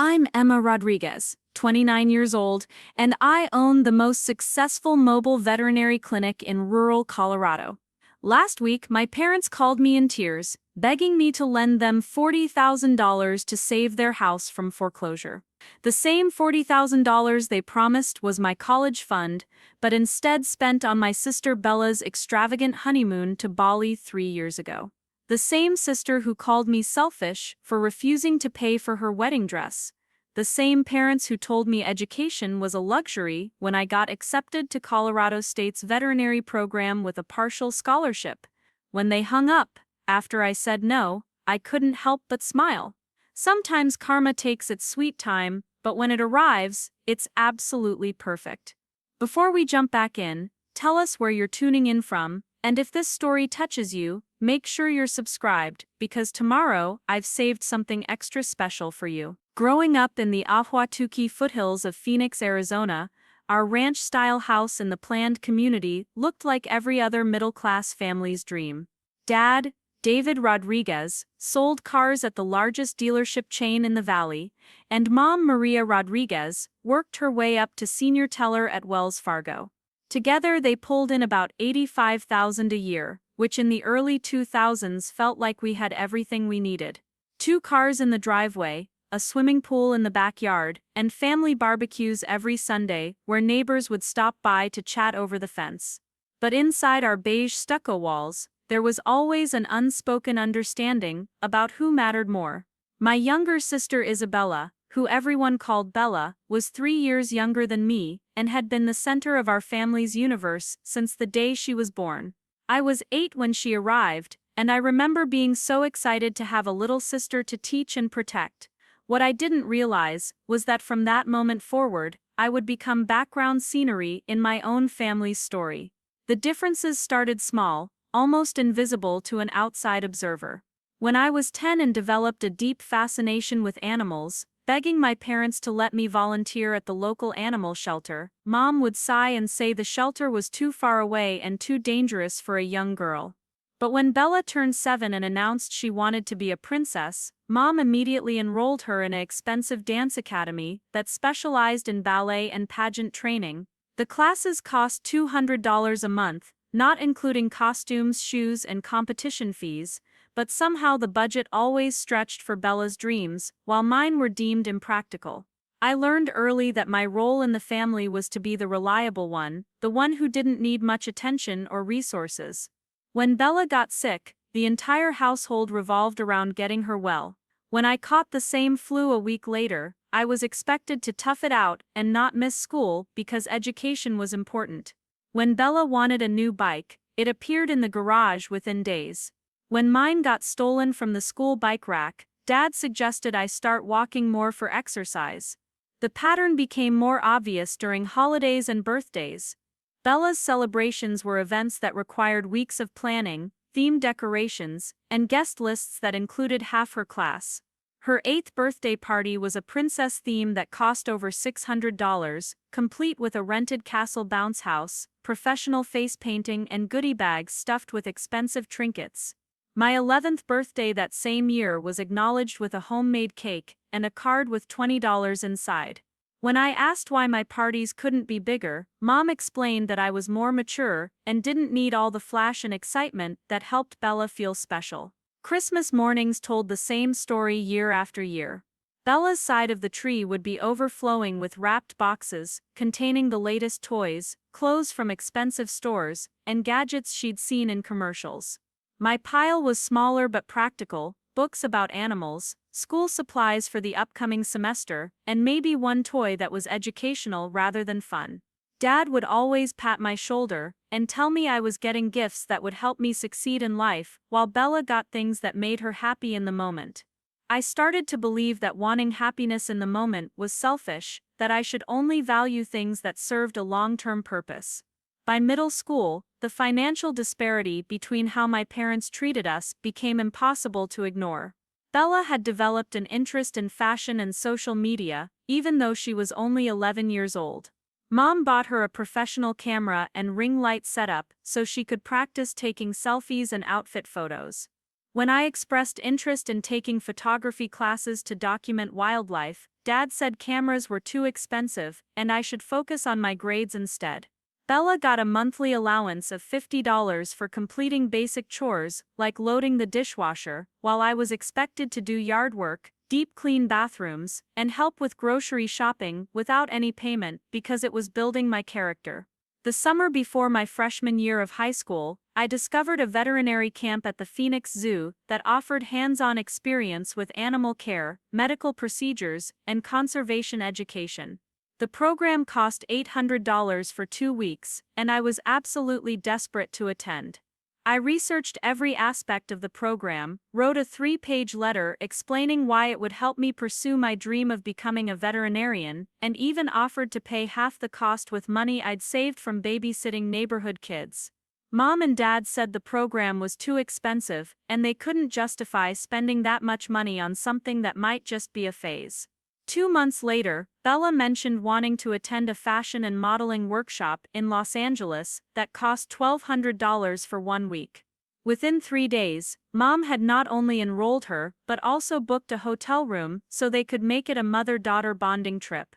I'm Emma Rodriguez, 29 years old, and I own the most successful mobile veterinary clinic in rural Colorado. Last week, my parents called me in tears, begging me to lend them $40,000 to save their house from foreclosure. The same $40,000 they promised was my college fund, but instead spent on my sister Bella's extravagant honeymoon to Bali 3 years ago. The same sister who called me selfish for refusing to pay for her wedding dress. The same parents who told me education was a luxury when I got accepted to Colorado State's veterinary program with a partial scholarship. When they hung up, after I said no, I couldn't help but smile. Sometimes karma takes its sweet time, but when it arrives, it's absolutely perfect. Before we jump back in, tell us where you're tuning in from, and if this story touches you, make sure you're subscribed, because tomorrow I've saved something extra special for you. Growing up in the Ahwatukee Foothills of Phoenix, Arizona, our ranch-style house in the planned community looked like every other middle-class family's dream. Dad, David Rodriguez, sold cars at the largest dealership chain in the valley, and Mom Maria Rodriguez worked her way up to senior teller at Wells Fargo. Together they pulled in about $85,000 a year, which in the early 2000s felt like we had everything we needed. 2 cars in the driveway, a swimming pool in the backyard, and family barbecues every Sunday where neighbors would stop by to chat over the fence. But inside our beige stucco walls, there was always an unspoken understanding about who mattered more. My younger sister Isabella, who everyone called Bella, was 3 years younger than me and had been the center of our family's universe since the day she was born. I was 8 when she arrived, and I remember being so excited to have a little sister to teach and protect. What I didn't realize was that from that moment forward, I would become background scenery in my own family's story. The differences started small, almost invisible to an outside observer. When I was 10 and developed a deep fascination with animals, begging my parents to let me volunteer at the local animal shelter, Mom would sigh and say the shelter was too far away and too dangerous for a young girl. But when Bella turned 7 and announced she wanted to be a princess, Mom immediately enrolled her in an expensive dance academy that specialized in ballet and pageant training. The classes cost $200 a month, not including costumes, shoes, and competition fees, but somehow the budget always stretched for Bella's dreams, while mine were deemed impractical. I learned early that my role in the family was to be the reliable one, the one who didn't need much attention or resources. When Bella got sick, the entire household revolved around getting her well. When I caught the same flu a week later, I was expected to tough it out and not miss school because education was important. When Bella wanted a new bike, it appeared in the garage within days. When mine got stolen from the school bike rack, Dad suggested I start walking more for exercise. The pattern became more obvious during holidays and birthdays. Bella's celebrations were events that required weeks of planning, themed decorations, and guest lists that included half her class. Her 8th birthday party was a princess theme that cost over $600, complete with a rented castle bounce house, professional face painting, and goodie bags stuffed with expensive trinkets. My 11th birthday that same year was acknowledged with a homemade cake and a card with $20 inside. When I asked why my parties couldn't be bigger, Mom explained that I was more mature and didn't need all the flash and excitement that helped Bella feel special. Christmas mornings told the same story year after year. Bella's side of the tree would be overflowing with wrapped boxes containing the latest toys, clothes from expensive stores, and gadgets she'd seen in commercials. My pile was smaller but practical: books about animals, school supplies for the upcoming semester, and maybe one toy that was educational rather than fun. Dad would always pat my shoulder and tell me I was getting gifts that would help me succeed in life, while Bella got things that made her happy in the moment. I started to believe that wanting happiness in the moment was selfish, that I should only value things that served a long-term purpose. By middle school, the financial disparity between how my parents treated us became impossible to ignore. Bella had developed an interest in fashion and social media, even though she was only 11 years old. Mom bought her a professional camera and ring light setup so she could practice taking selfies and outfit photos. When I expressed interest in taking photography classes to document wildlife, Dad said cameras were too expensive and I should focus on my grades instead. Bella got a monthly allowance of $50 for completing basic chores, like loading the dishwasher, while I was expected to do yard work, deep clean bathrooms, and help with grocery shopping without any payment because it was building my character. The summer before my freshman year of high school, I discovered a veterinary camp at the Phoenix Zoo that offered hands-on experience with animal care, medical procedures, and conservation education. The program cost $800 for 2 weeks, and I was absolutely desperate to attend. I researched every aspect of the program, wrote a 3-page letter explaining why it would help me pursue my dream of becoming a veterinarian, and even offered to pay half the cost with money I'd saved from babysitting neighborhood kids. Mom and Dad said the program was too expensive, and they couldn't justify spending that much money on something that might just be a phase. 2 months later, Bella mentioned wanting to attend a fashion and modeling workshop in Los Angeles that cost $1,200 for 1 week. Within 3 days, Mom had not only enrolled her but also booked a hotel room so they could make it a mother-daughter bonding trip.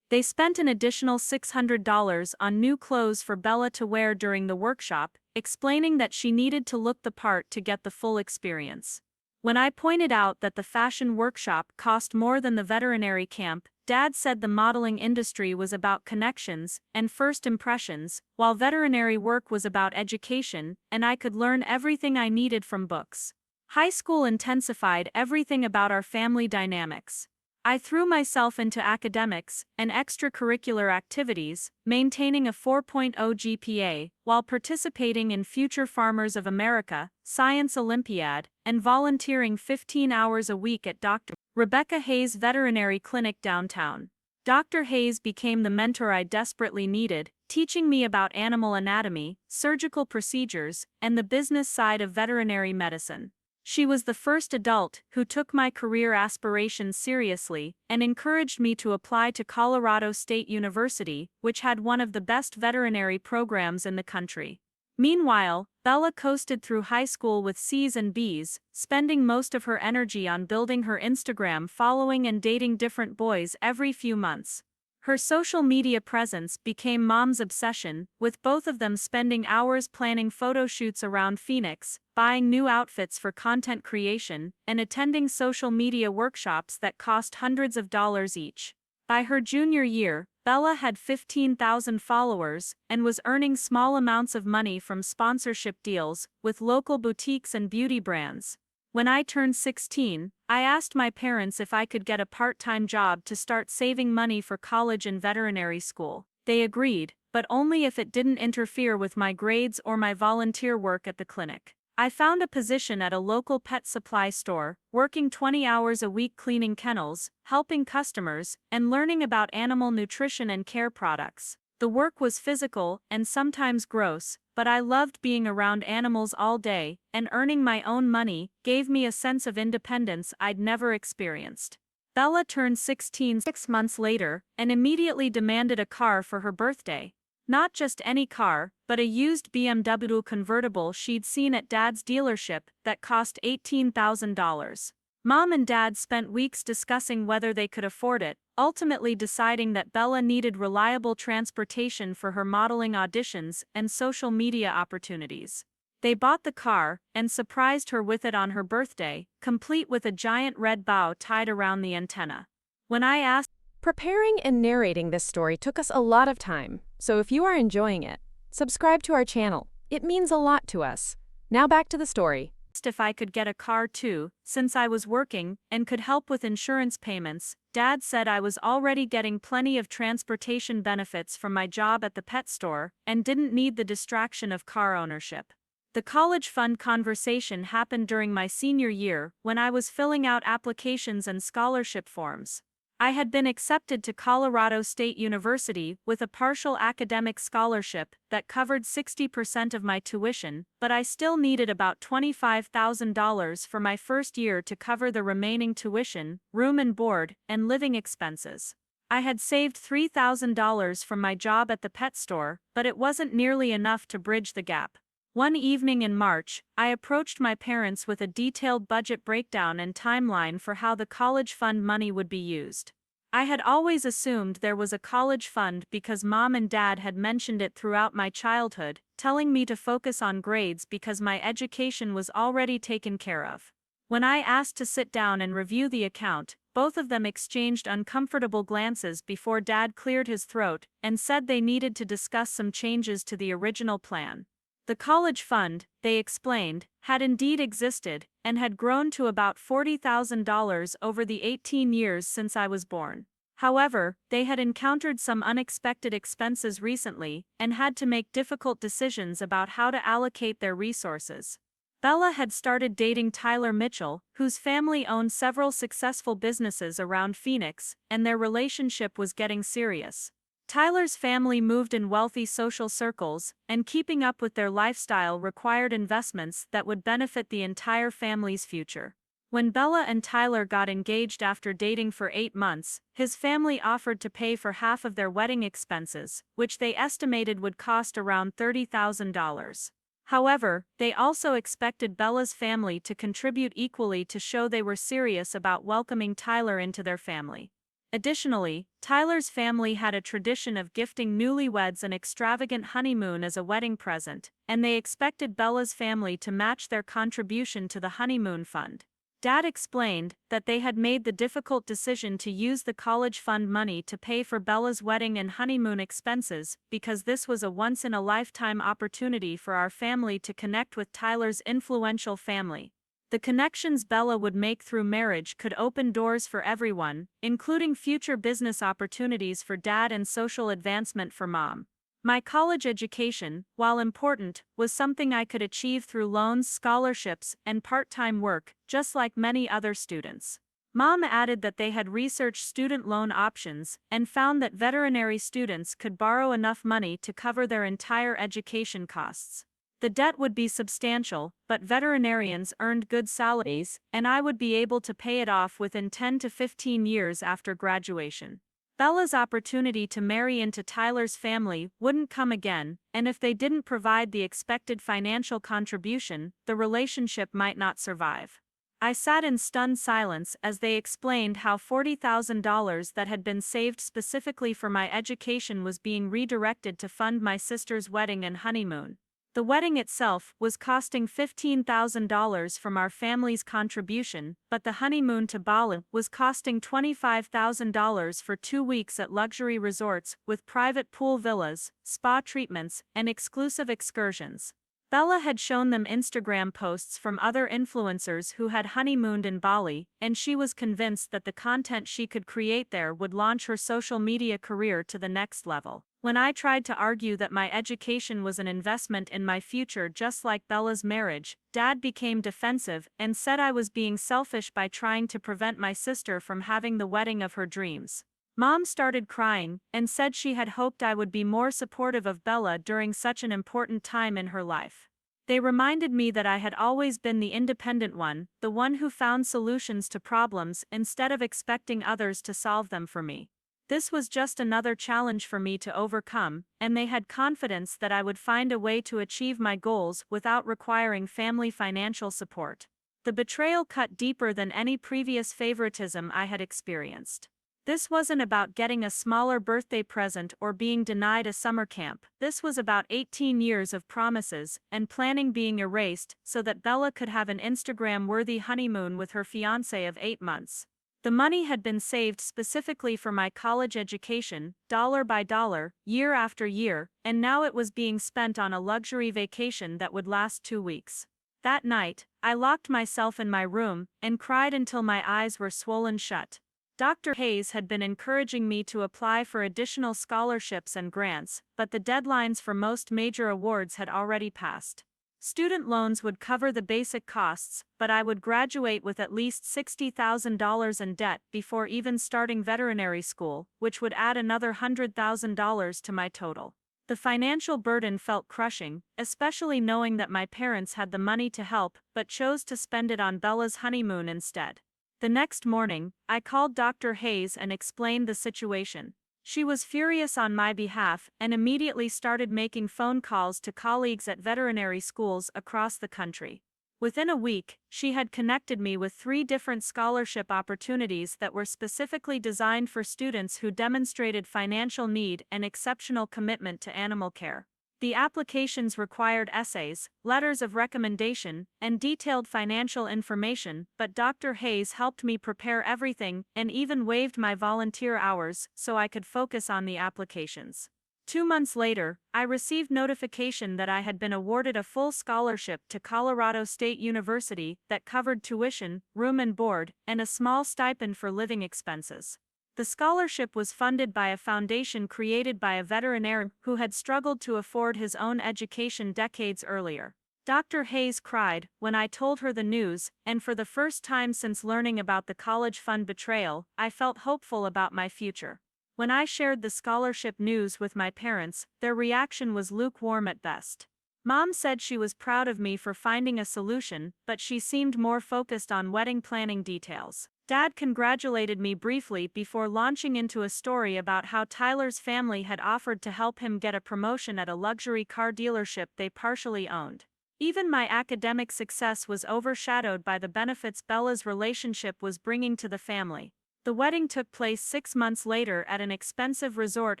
They spent an additional $600 on new clothes for Bella to wear during the workshop, explaining that she needed to look the part to get the full experience. When I pointed out that the fashion workshop cost more than the veterinary camp, Dad said the modeling industry was about connections and first impressions, while veterinary work was about education, and I could learn everything I needed from books. High school intensified everything about our family dynamics. I threw myself into academics and extracurricular activities, maintaining a 4.0 GPA, while participating in Future Farmers of America, Science Olympiad, and volunteering 15 hours a week at Dr. Rebecca Hayes' veterinary clinic downtown. Dr. Hayes became the mentor I desperately needed, teaching me about animal anatomy, surgical procedures, and the business side of veterinary medicine. She was the first adult who took my career aspirations seriously and encouraged me to apply to Colorado State University, which had one of the best veterinary programs in the country. Meanwhile, Bella coasted through high school with C's and B's, spending most of her energy on building her Instagram following and dating different boys every few months. Her social media presence became Mom's obsession, with both of them spending hours planning photo shoots around Phoenix, buying new outfits for content creation, and attending social media workshops that cost hundreds of dollars each. By her junior year, Bella had 15,000 followers and was earning small amounts of money from sponsorship deals with local boutiques and beauty brands. When I turned 16, I asked my parents if I could get a part-time job to start saving money for college and veterinary school. They agreed, but only if it didn't interfere with my grades or my volunteer work at the clinic. I found a position at a local pet supply store, working 20 hours a week cleaning kennels, helping customers, and learning about animal nutrition and care products. The work was physical and sometimes gross, but I loved being around animals all day, and earning my own money gave me a sense of independence I'd never experienced. Bella turned 16 6 months later and immediately demanded a car for her birthday. Not just any car, but a used BMW convertible she'd seen at Dad's dealership that cost $18,000. Mom and Dad spent weeks discussing whether they could afford it, ultimately deciding that Bella needed reliable transportation for her modeling auditions and social media opportunities. They bought the car and surprised her with it on her birthday, complete with a giant red bow tied around the antenna. When I asked, Preparing and narrating this story took us a lot of time, so if you are enjoying it, subscribe to our channel. It means a lot to us. Now back to the story. If I could get a car too, since I was working and could help with insurance payments, Dad said I was already getting plenty of transportation benefits from my job at the pet store and didn't need the distraction of car ownership. The college fund conversation happened during my senior year when I was filling out applications and scholarship forms. I had been accepted to Colorado State University with a partial academic scholarship that covered 60% of my tuition, but I still needed about $25,000 for my first year to cover the remaining tuition, room and board, and living expenses. I had saved $3,000 from my job at the pet store, but it wasn't nearly enough to bridge the gap. One evening in March, I approached my parents with a detailed budget breakdown and timeline for how the college fund money would be used. I had always assumed there was a college fund because mom and dad had mentioned it throughout my childhood, telling me to focus on grades because my education was already taken care of. When I asked to sit down and review the account, both of them exchanged uncomfortable glances before Dad cleared his throat and said they needed to discuss some changes to the original plan. The college fund, they explained, had indeed existed and had grown to about $40,000 over the 18 years since I was born. However, they had encountered some unexpected expenses recently and had to make difficult decisions about how to allocate their resources. Bella had started dating Tyler Mitchell, whose family owned several successful businesses around Phoenix, and their relationship was getting serious. Tyler's family moved in wealthy social circles, and keeping up with their lifestyle required investments that would benefit the entire family's future. When Bella and Tyler got engaged after dating for 8 months, his family offered to pay for half of their wedding expenses, which they estimated would cost around $30,000. However, they also expected Bella's family to contribute equally to show they were serious about welcoming Tyler into their family. Additionally, Tyler's family had a tradition of gifting newlyweds an extravagant honeymoon as a wedding present, and they expected Bella's family to match their contribution to the honeymoon fund. Dad explained that they had made the difficult decision to use the college fund money to pay for Bella's wedding and honeymoon expenses because this was a once-in-a-lifetime opportunity for our family to connect with Tyler's influential family. The connections Bella would make through marriage could open doors for everyone, including future business opportunities for Dad and social advancement for Mom. My college education, while important, was something I could achieve through loans, scholarships, and part-time work, just like many other students. Mom added that they had researched student loan options and found that veterinary students could borrow enough money to cover their entire education costs. The debt would be substantial, but veterinarians earned good salaries, and I would be able to pay it off within 10 to 15 years after graduation. Bella's opportunity to marry into Tyler's family wouldn't come again, and if they didn't provide the expected financial contribution, the relationship might not survive. I sat in stunned silence as they explained how $40,000 that had been saved specifically for my education was being redirected to fund my sister's wedding and honeymoon. The wedding itself was costing $15,000 from our family's contribution, but the honeymoon to Bali was costing $25,000 for 2 weeks at luxury resorts with private pool villas, spa treatments, and exclusive excursions. Bella had shown them Instagram posts from other influencers who had honeymooned in Bali, and she was convinced that the content she could create there would launch her social media career to the next level. When I tried to argue that my education was an investment in my future just like Bella's marriage, Dad became defensive and said I was being selfish by trying to prevent my sister from having the wedding of her dreams. Mom started crying and said she had hoped I would be more supportive of Bella during such an important time in her life. They reminded me that I had always been the independent one, the one who found solutions to problems instead of expecting others to solve them for me. This was just another challenge for me to overcome, and they had confidence that I would find a way to achieve my goals without requiring family financial support. The betrayal cut deeper than any previous favoritism I had experienced. This wasn't about getting a smaller birthday present or being denied a summer camp. This was about 18 years of promises and planning being erased so that Bella could have an Instagram-worthy honeymoon with her fiancé of 8 months. The money had been saved specifically for my college education, dollar by dollar, year after year, and now it was being spent on a luxury vacation that would last 2 weeks. That night, I locked myself in my room and cried until my eyes were swollen shut. Dr. Hayes had been encouraging me to apply for additional scholarships and grants, but the deadlines for most major awards had already passed. Student loans would cover the basic costs, but I would graduate with at least $60,000 in debt before even starting veterinary school, which would add another $100,000 to my total. The financial burden felt crushing, especially knowing that my parents had the money to help but chose to spend it on Bella's honeymoon instead. The next morning, I called Dr. Hayes and explained the situation. She was furious on my behalf and immediately started making phone calls to colleagues at veterinary schools across the country. Within a week, she had connected me with 3 different scholarship opportunities that were specifically designed for students who demonstrated financial need and exceptional commitment to animal care. The applications required essays, letters of recommendation, and detailed financial information, but Dr. Hayes helped me prepare everything and even waived my volunteer hours so I could focus on the applications. 2 months later, I received notification that I had been awarded a full scholarship to Colorado State University that covered tuition, room and board, and a small stipend for living expenses. The scholarship was funded by a foundation created by a veterinarian who had struggled to afford his own education decades earlier. Dr. Hayes cried when I told her the news, and for the first time since learning about the college fund betrayal, I felt hopeful about my future. When I shared the scholarship news with my parents, their reaction was lukewarm at best. Mom said she was proud of me for finding a solution, but she seemed more focused on wedding planning details. Dad congratulated me briefly before launching into a story about how Tyler's family had offered to help him get a promotion at a luxury car dealership they partially owned. Even my academic success was overshadowed by the benefits Bella's relationship was bringing to the family. The wedding took place 6 months later at an expensive resort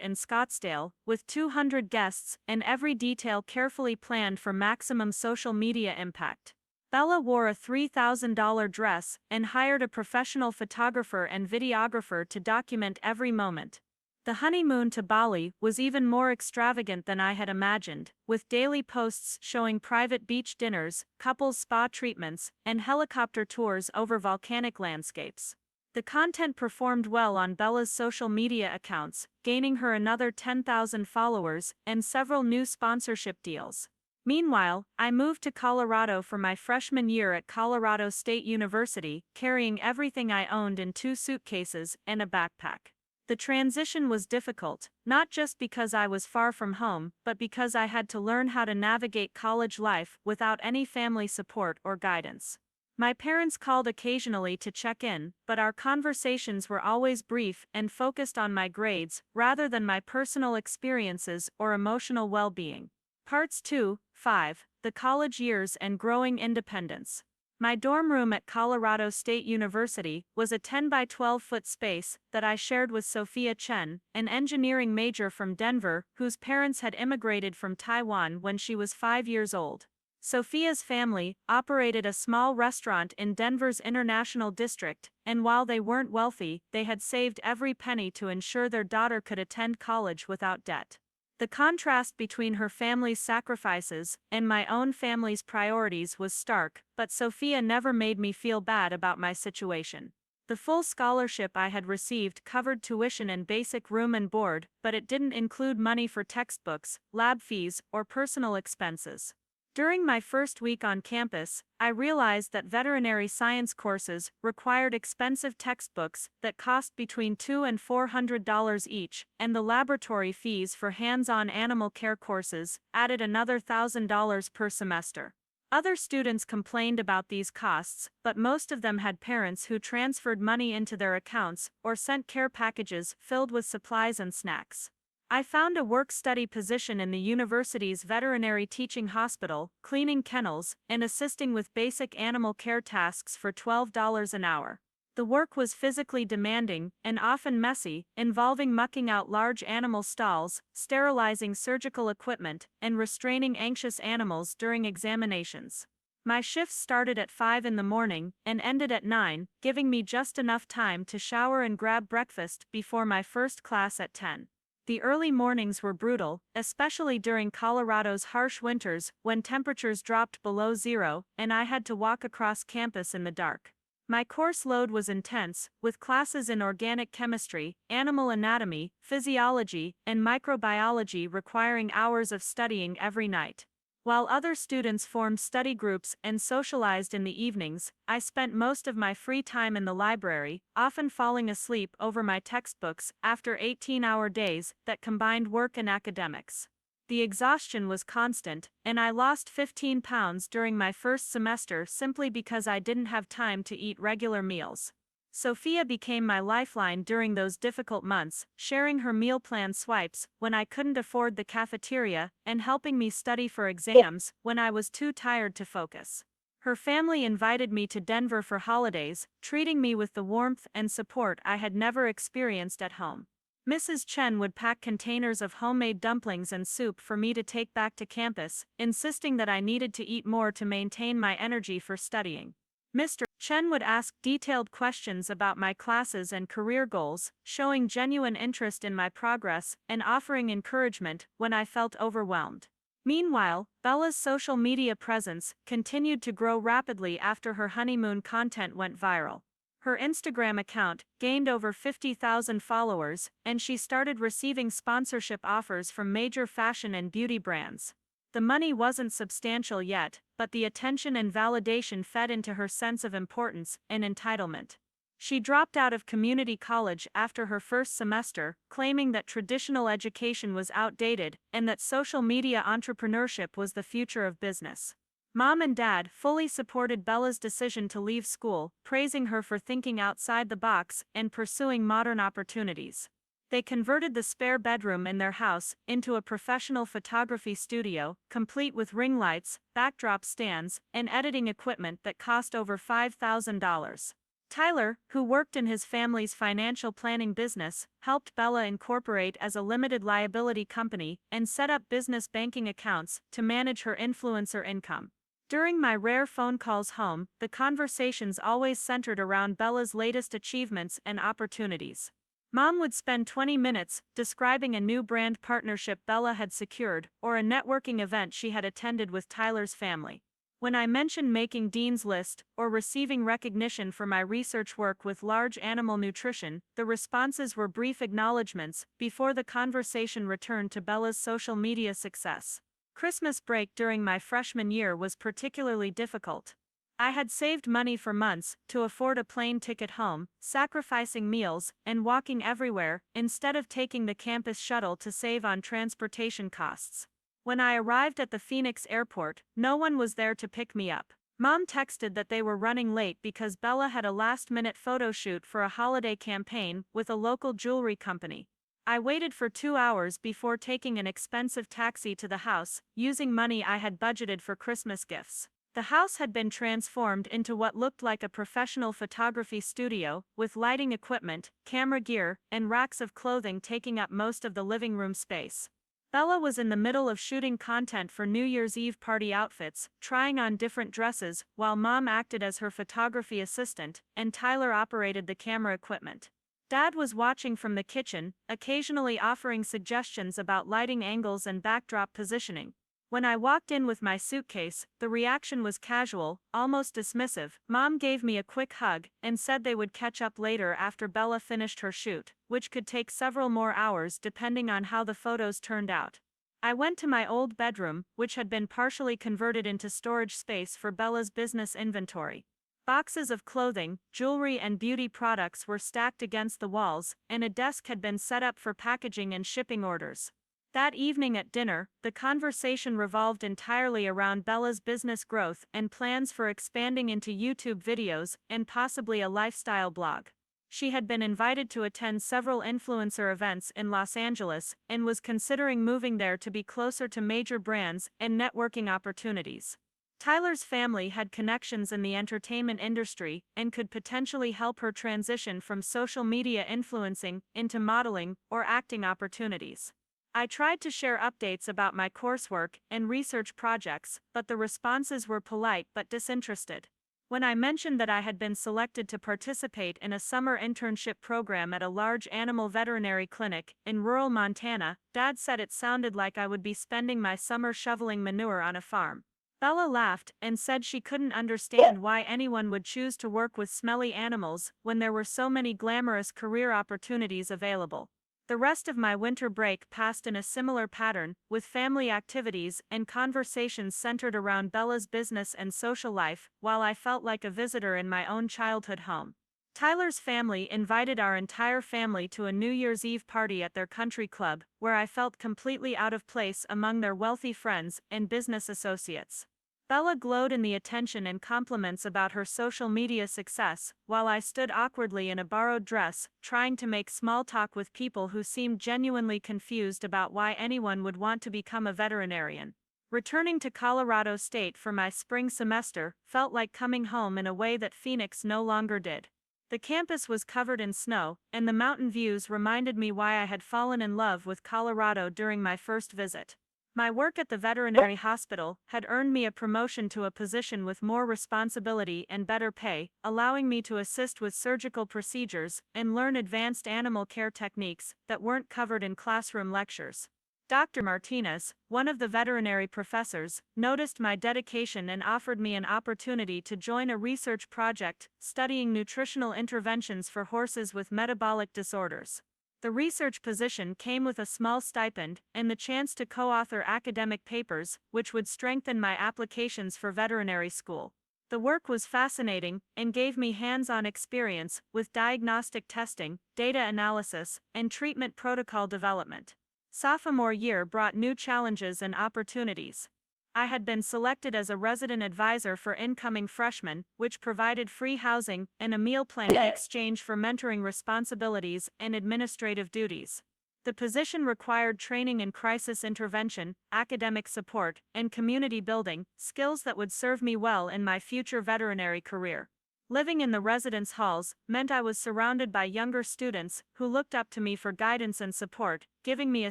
in Scottsdale, with 200 guests and every detail carefully planned for maximum social media impact. Bella wore a $3,000 dress and hired a professional photographer and videographer to document every moment. The honeymoon to Bali was even more extravagant than I had imagined, with daily posts showing private beach dinners, couples spa treatments, and helicopter tours over volcanic landscapes. The content performed well on Bella's social media accounts, gaining her another 10,000 followers and several new sponsorship deals. Meanwhile, I moved to Colorado for my freshman year at Colorado State University, carrying everything I owned in 2 suitcases and a backpack. The transition was difficult, not just because I was far from home, but because I had to learn how to navigate college life without any family support or guidance. My parents called occasionally to check in, but our conversations were always brief and focused on my grades rather than my personal experiences or emotional well-being. Parts 2, 5, The College Years and Growing Independence. My dorm room at Colorado State University was a 10 by 12-foot space that I shared with Sophia Chen, an engineering major from Denver whose parents had immigrated from Taiwan when she was 5 years old. Sophia's family operated a small restaurant in Denver's International District, and while they weren't wealthy, they had saved every penny to ensure their daughter could attend college without debt. The contrast between her family's sacrifices and my own family's priorities was stark, but Sophia never made me feel bad about my situation. The full scholarship I had received covered tuition and basic room and board, but it didn't include money for textbooks, lab fees, or personal expenses. During my first week on campus, I realized that veterinary science courses required expensive textbooks that cost between $200 and $400 each, and the laboratory fees for hands-on animal care courses added another $1,000 per semester. Other students complained about these costs, but most of them had parents who transferred money into their accounts or sent care packages filled with supplies and snacks. I found a work-study position in the university's veterinary teaching hospital, cleaning kennels, and assisting with basic animal care tasks for $12 an hour. The work was physically demanding and often messy, involving mucking out large animal stalls, sterilizing surgical equipment, and restraining anxious animals during examinations. My shifts started at 5 in the morning and ended at 9, giving me just enough time to shower and grab breakfast before my first class at 10. The early mornings were brutal, especially during Colorado's harsh winters when temperatures dropped below zero and I had to walk across campus in the dark. My course load was intense, with classes in organic chemistry, animal anatomy, physiology, and microbiology requiring hours of studying every night. While other students formed study groups and socialized in the evenings, I spent most of my free time in the library, often falling asleep over my textbooks after 18-hour days that combined work and academics. The exhaustion was constant, and I lost 15 pounds during my first semester simply because I didn't have time to eat regular meals. Sophia became my lifeline during those difficult months, sharing her meal plan swipes when I couldn't afford the cafeteria and helping me study for exams when I was too tired to focus. Her family invited me to Denver for holidays, treating me with the warmth and support I had never experienced at home. Mrs. Chen would pack containers of homemade dumplings and soup for me to take back to campus, insisting that I needed to eat more to maintain my energy for studying. Mr. Chen would ask detailed questions about my classes and career goals, showing genuine interest in my progress and offering encouragement when I felt overwhelmed. Meanwhile, Bella's social media presence continued to grow rapidly after her honeymoon content went viral. Her Instagram account gained over 50,000 followers, and she started receiving sponsorship offers from major fashion and beauty brands. The money wasn't substantial yet, but the attention and validation fed into her sense of importance and entitlement. She dropped out of community college after her first semester, claiming that traditional education was outdated and that social media entrepreneurship was the future of business. Mom and Dad fully supported Bella's decision to leave school, praising her for thinking outside the box and pursuing modern opportunities. They converted the spare bedroom in their house into a professional photography studio, complete with ring lights, backdrop stands, and editing equipment that cost over $5,000. Tyler, who worked in his family's financial planning business, helped Bella incorporate as a limited liability company and set up business banking accounts to manage her influencer income. During my rare phone calls home, the conversations always centered around Bella's latest achievements and opportunities. Mom would spend 20 minutes describing a new brand partnership Bella had secured or a networking event she had attended with Tyler's family. When I mentioned making Dean's List or receiving recognition for my research work with large animal nutrition, the responses were brief acknowledgments before the conversation returned to Bella's social media success. Christmas break during my freshman year was particularly difficult. I had saved money for months to afford a plane ticket home, sacrificing meals and walking everywhere instead of taking the campus shuttle to save on transportation costs. When I arrived at the Phoenix airport, no one was there to pick me up. Mom texted that they were running late because Bella had a last-minute photo shoot for a holiday campaign with a local jewelry company. I waited for 2 hours before taking an expensive taxi to the house, using money I had budgeted for Christmas gifts. The house had been transformed into what looked like a professional photography studio, with lighting equipment, camera gear, and racks of clothing taking up most of the living room space. Bella was in the middle of shooting content for New Year's Eve party outfits, trying on different dresses, while Mom acted as her photography assistant, and Tyler operated the camera equipment. Dad was watching from the kitchen, occasionally offering suggestions about lighting angles and backdrop positioning. When I walked in with my suitcase, the reaction was casual, almost dismissive. Mom gave me a quick hug and said they would catch up later after Bella finished her shoot, which could take several more hours depending on how the photos turned out. I went to my old bedroom, which had been partially converted into storage space for Bella's business inventory. Boxes of clothing, jewelry and beauty products were stacked against the walls, and a desk had been set up for packaging and shipping orders. That evening at dinner, the conversation revolved entirely around Bella's business growth and plans for expanding into YouTube videos and possibly a lifestyle blog. She had been invited to attend several influencer events in Los Angeles and was considering moving there to be closer to major brands and networking opportunities. Tyler's family had connections in the entertainment industry and could potentially help her transition from social media influencing into modeling or acting opportunities. I tried to share updates about my coursework and research projects, but the responses were polite but disinterested. When I mentioned that I had been selected to participate in a summer internship program at a large animal veterinary clinic in rural Montana, Dad said it sounded like I would be spending my summer shoveling manure on a farm. Bella laughed and said she couldn't understand why anyone would choose to work with smelly animals when there were so many glamorous career opportunities available. The rest of my winter break passed in a similar pattern, with family activities and conversations centered around Bella's business and social life, while I felt like a visitor in my own childhood home. Tyler's family invited our entire family to a New Year's Eve party at their country club, where I felt completely out of place among their wealthy friends and business associates. Bella glowed in the attention and compliments about her social media success, while I stood awkwardly in a borrowed dress, trying to make small talk with people who seemed genuinely confused about why anyone would want to become a veterinarian. Returning to Colorado State for my spring semester felt like coming home in a way that Phoenix no longer did. The campus was covered in snow, and the mountain views reminded me why I had fallen in love with Colorado during my first visit. My work at the veterinary hospital had earned me a promotion to a position with more responsibility and better pay, allowing me to assist with surgical procedures and learn advanced animal care techniques that weren't covered in classroom lectures. Dr. Martinez, one of the veterinary professors, noticed my dedication and offered me an opportunity to join a research project studying nutritional interventions for horses with metabolic disorders. The research position came with a small stipend and the chance to co-author academic papers, which would strengthen my applications for veterinary school. The work was fascinating and gave me hands-on experience with diagnostic testing, data analysis, and treatment protocol development. Sophomore year brought new challenges and opportunities. I had been selected as a resident advisor for incoming freshmen, which provided free housing and a meal plan in exchange for mentoring responsibilities and administrative duties. The position required training in crisis intervention, academic support, and community building, skills that would serve me well in my future veterinary career. Living in the residence halls meant I was surrounded by younger students who looked up to me for guidance and support, giving me a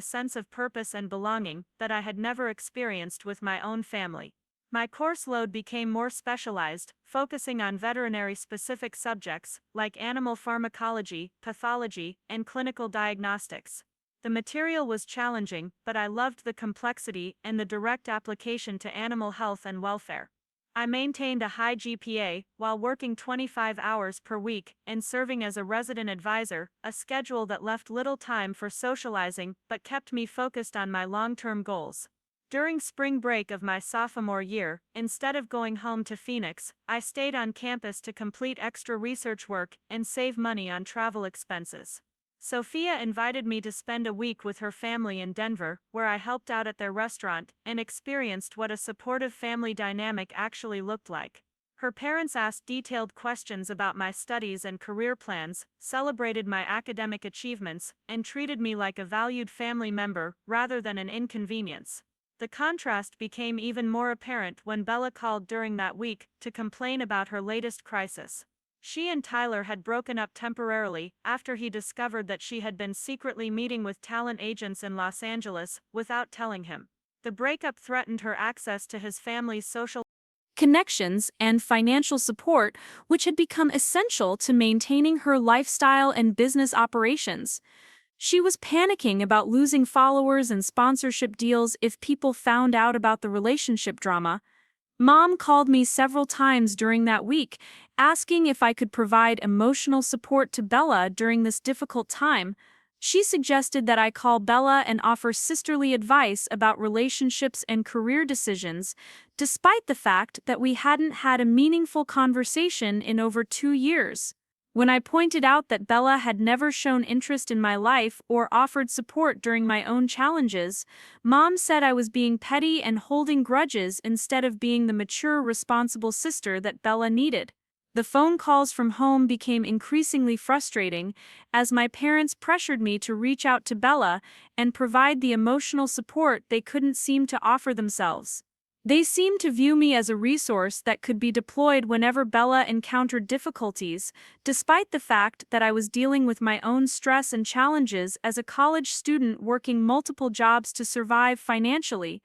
sense of purpose and belonging that I had never experienced with my own family. My course load became more specialized, focusing on veterinary-specific subjects like animal pharmacology, pathology, and clinical diagnostics. The material was challenging, but I loved the complexity and the direct application to animal health and welfare. I maintained a high GPA while working 25 hours per week and serving as a resident advisor, a schedule that left little time for socializing but kept me focused on my long-term goals. During spring break of my sophomore year, instead of going home to Phoenix, I stayed on campus to complete extra research work and save money on travel expenses. Sophia invited me to spend a week with her family in Denver, where I helped out at their restaurant and experienced what a supportive family dynamic actually looked like. Her parents asked detailed questions about my studies and career plans, celebrated my academic achievements, and treated me like a valued family member rather than an inconvenience. The contrast became even more apparent when Bella called during that week to complain about her latest crisis. She and Tyler had broken up temporarily after he discovered that she had been secretly meeting with talent agents in Los Angeles without telling him. The breakup threatened her access to his family's social connections and financial support, which had become essential to maintaining her lifestyle and business operations. She was panicking about losing followers and sponsorship deals if people found out about the relationship drama. Mom called me several times during that week, asking if I could provide emotional support to Bella during this difficult time. She suggested that I call Bella and offer sisterly advice about relationships and career decisions, despite the fact that we hadn't had a meaningful conversation in over 2 years. When I pointed out that Bella had never shown interest in my life or offered support during my own challenges, Mom said I was being petty and holding grudges instead of being the mature, responsible sister that Bella needed. The phone calls from home became increasingly frustrating as my parents pressured me to reach out to Bella and provide the emotional support they couldn't seem to offer themselves. They seemed to view me as a resource that could be deployed whenever Bella encountered difficulties, despite the fact that I was dealing with my own stress and challenges as a college student working multiple jobs to survive financially.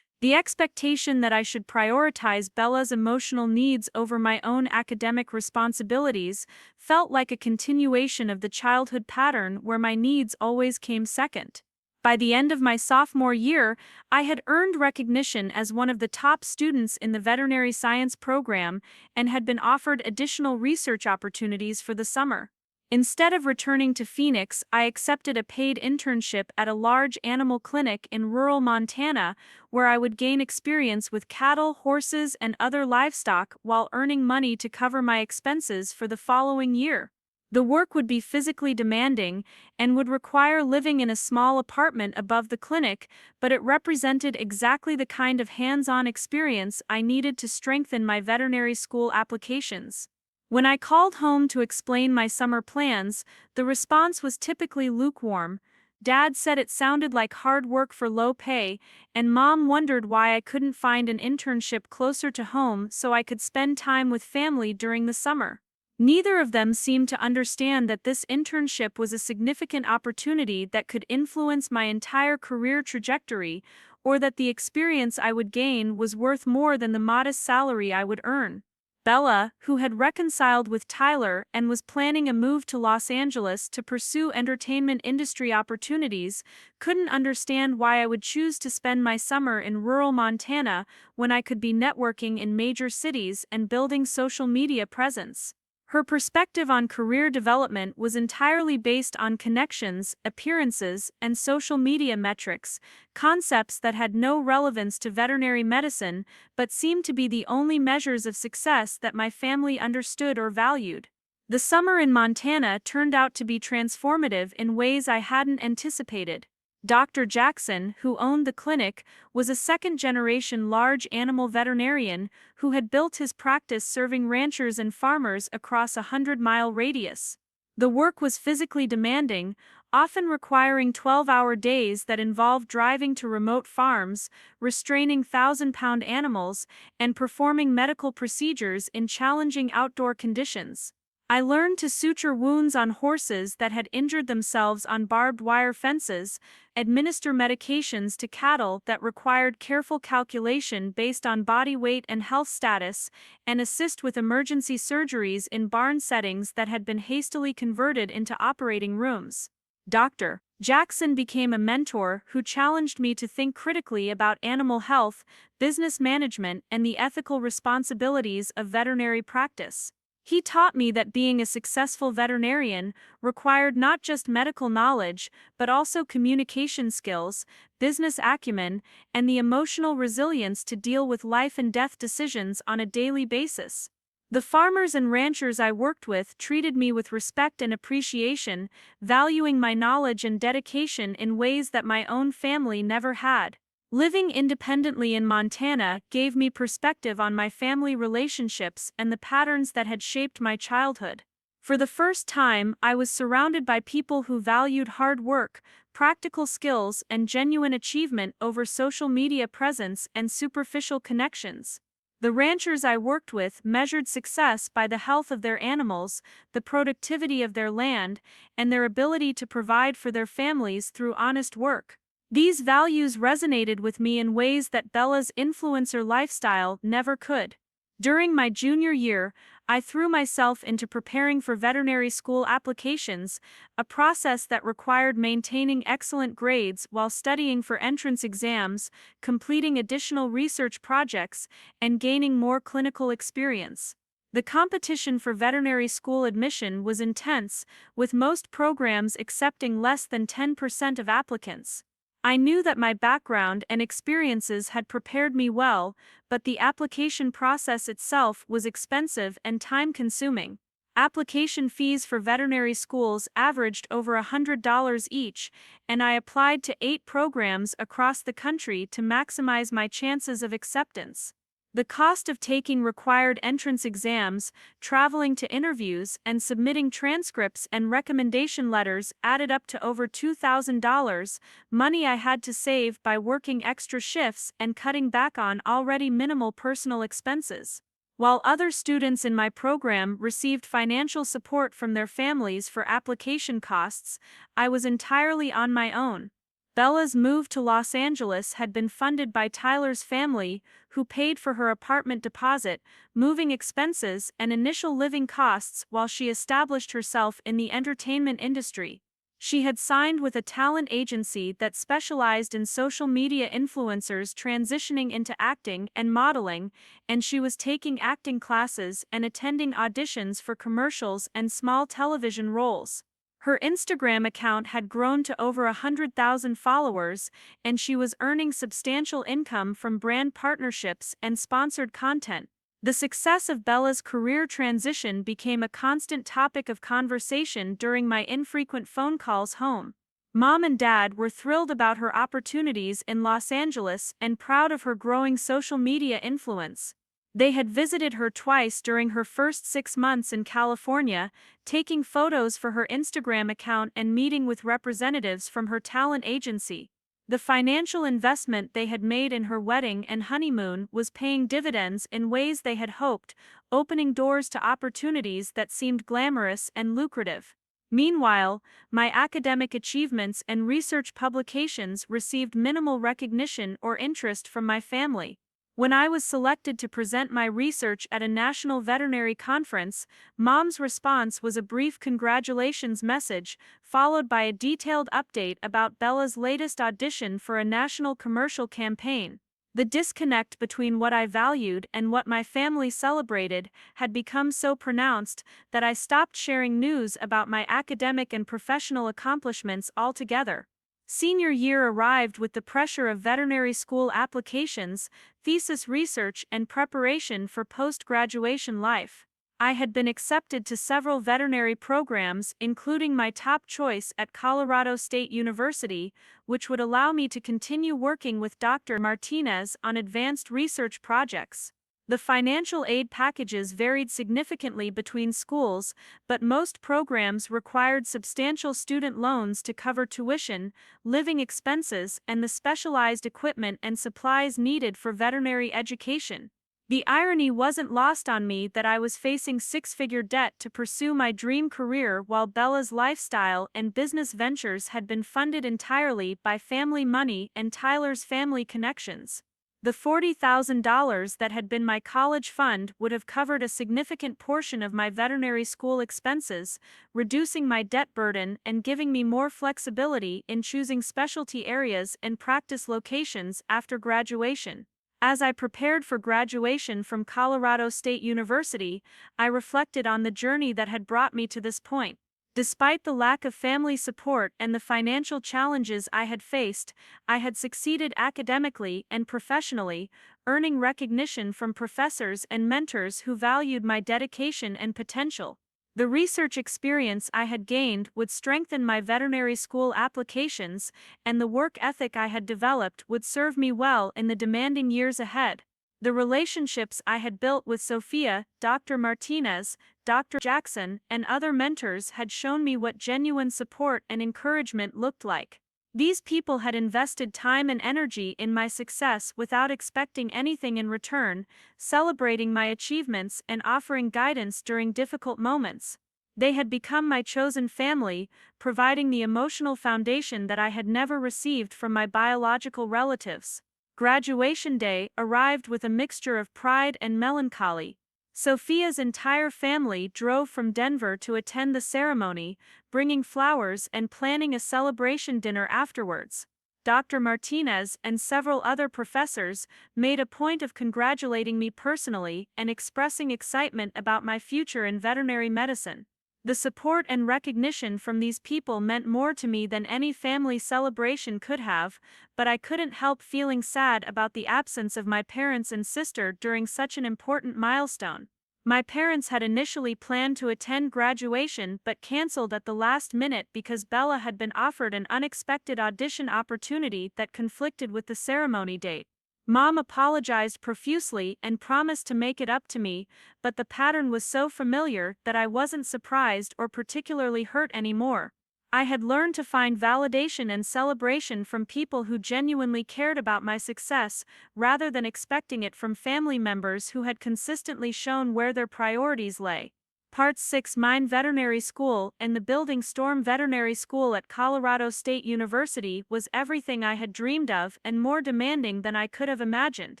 The expectation that I should prioritize Bella's emotional needs over my own academic responsibilities felt like a continuation of the childhood pattern where my needs always came second. By the end of my sophomore year, I had earned recognition as one of the top students in the veterinary science program and had been offered additional research opportunities for the summer. Instead of returning to Phoenix, I accepted a paid internship at a large animal clinic in rural Montana, where I would gain experience with cattle, horses, and other livestock while earning money to cover my expenses for the following year. The work would be physically demanding and would require living in a small apartment above the clinic, but it represented exactly the kind of hands-on experience I needed to strengthen my veterinary school applications. When I called home to explain my summer plans, the response was typically lukewarm. Dad said it sounded like hard work for low pay, and Mom wondered why I couldn't find an internship closer to home so I could spend time with family during the summer. Neither of them seemed to understand that this internship was a significant opportunity that could influence my entire career trajectory, or that the experience I would gain was worth more than the modest salary I would earn. Bella, who had reconciled with Tyler and was planning a move to Los Angeles to pursue entertainment industry opportunities, couldn't understand why I would choose to spend my summer in rural Montana when I could be networking in major cities and building social media presence. Her perspective on career development was entirely based on connections, appearances, and social media metrics, concepts that had no relevance to veterinary medicine but seemed to be the only measures of success that my family understood or valued. The summer in Montana turned out to be transformative in ways I hadn't anticipated. Dr. Jackson, who owned the clinic, was a second-generation large animal veterinarian who had built his practice serving ranchers and farmers across a 100-mile radius. The work was physically demanding, often requiring 12-hour days that involved driving to remote farms, restraining 1,000-pound animals, and performing medical procedures in challenging outdoor conditions. I learned to suture wounds on horses that had injured themselves on barbed wire fences, administer medications to cattle that required careful calculation based on body weight and health status, and assist with emergency surgeries in barn settings that had been hastily converted into operating rooms. Dr. Jackson became a mentor who challenged me to think critically about animal health, business management, and the ethical responsibilities of veterinary practice. He taught me that being a successful veterinarian required not just medical knowledge, but also communication skills, business acumen, and the emotional resilience to deal with life and death decisions on a daily basis. The farmers and ranchers I worked with treated me with respect and appreciation, valuing my knowledge and dedication in ways that my own family never had. Living independently in Montana gave me perspective on my family relationships and the patterns that had shaped my childhood. For the first time, I was surrounded by people who valued hard work, practical skills, and genuine achievement over social media presence and superficial connections. The ranchers I worked with measured success by the health of their animals, the productivity of their land, and their ability to provide for their families through honest work. These values resonated with me in ways that Bella's influencer lifestyle never could. During my junior year, I threw myself into preparing for veterinary school applications, a process that required maintaining excellent grades while studying for entrance exams, completing additional research projects, and gaining more clinical experience. The competition for veterinary school admission was intense, with most programs accepting less than 10% of applicants. I knew that my background and experiences had prepared me well, but the application process itself was expensive and time-consuming. Application fees for veterinary schools averaged over $100 each, and I applied to 8 programs across the country to maximize my chances of acceptance. The cost of taking required entrance exams, traveling to interviews, and submitting transcripts and recommendation letters added up to over $2,000, money I had to save by working extra shifts and cutting back on already minimal personal expenses. While other students in my program received financial support from their families for application costs, I was entirely on my own. Bella's move to Los Angeles had been funded by Tyler's family, who paid for her apartment deposit, moving expenses, and initial living costs while she established herself in the entertainment industry. She had signed with a talent agency that specialized in social media influencers transitioning into acting and modeling, and she was taking acting classes and attending auditions for commercials and small television roles. Her Instagram account had grown to over 100,000 followers, and she was earning substantial income from brand partnerships and sponsored content. The success of Bella's career transition became a constant topic of conversation during my infrequent phone calls home. Mom and Dad were thrilled about her opportunities in Los Angeles and proud of her growing social media influence. They had visited her twice during her first 6 months in California, taking photos for her Instagram account and meeting with representatives from her talent agency. The financial investment they had made in her wedding and honeymoon was paying dividends in ways they had hoped, opening doors to opportunities that seemed glamorous and lucrative. Meanwhile, my academic achievements and research publications received minimal recognition or interest from my family. When I was selected to present my research at a national veterinary conference, Mom's response was a brief congratulations message, followed by a detailed update about Bella's latest audition for a national commercial campaign. The disconnect between what I valued and what my family celebrated had become so pronounced that I stopped sharing news about my academic and professional accomplishments altogether. Senior year arrived with the pressure of veterinary school applications, thesis research, and preparation for post-graduation life. I had been accepted to several veterinary programs, including my top choice at Colorado State University, which would allow me to continue working with Dr. Martinez on advanced research projects. The financial aid packages varied significantly between schools, but most programs required substantial student loans to cover tuition, living expenses, and the specialized equipment and supplies needed for veterinary education. The irony wasn't lost on me that I was facing six-figure debt to pursue my dream career while Bella's lifestyle and business ventures had been funded entirely by family money and Tyler's family connections. The $40,000 that had been my college fund would have covered a significant portion of my veterinary school expenses, reducing my debt burden and giving me more flexibility in choosing specialty areas and practice locations after graduation. As I prepared for graduation from Colorado State University, I reflected on the journey that had brought me to this point. Despite the lack of family support and the financial challenges I had faced, I had succeeded academically and professionally, earning recognition from professors and mentors who valued my dedication and potential. The research experience I had gained would strengthen my veterinary school applications, and the work ethic I had developed would serve me well in the demanding years ahead. The relationships I had built with Sophia, Dr. Martinez, Dr. Jackson, and other mentors had shown me what genuine support and encouragement looked like. These people had invested time and energy in my success without expecting anything in return, celebrating my achievements and offering guidance during difficult moments. They had become my chosen family, providing the emotional foundation that I had never received from my biological relatives. Graduation day arrived with a mixture of pride and melancholy. Sophia's entire family drove from Denver to attend the ceremony, bringing flowers and planning a celebration dinner afterwards. Dr. Martinez and several other professors made a point of congratulating me personally and expressing excitement about my future in veterinary medicine. The support and recognition from these people meant more to me than any family celebration could have, but I couldn't help feeling sad about the absence of my parents and sister during such an important milestone. My parents had initially planned to attend graduation but canceled at the last minute because Bella had been offered an unexpected audition opportunity that conflicted with the ceremony date. Mom apologized profusely and promised to make it up to me, but the pattern was so familiar that I wasn't surprised or particularly hurt anymore. I had learned to find validation and celebration from people who genuinely cared about my success, rather than expecting it from family members who had consistently shown where their priorities lay. Part 6 Mine Veterinary School and the Building Storm Veterinary School at Colorado State University was everything I had dreamed of and more demanding than I could have imagined.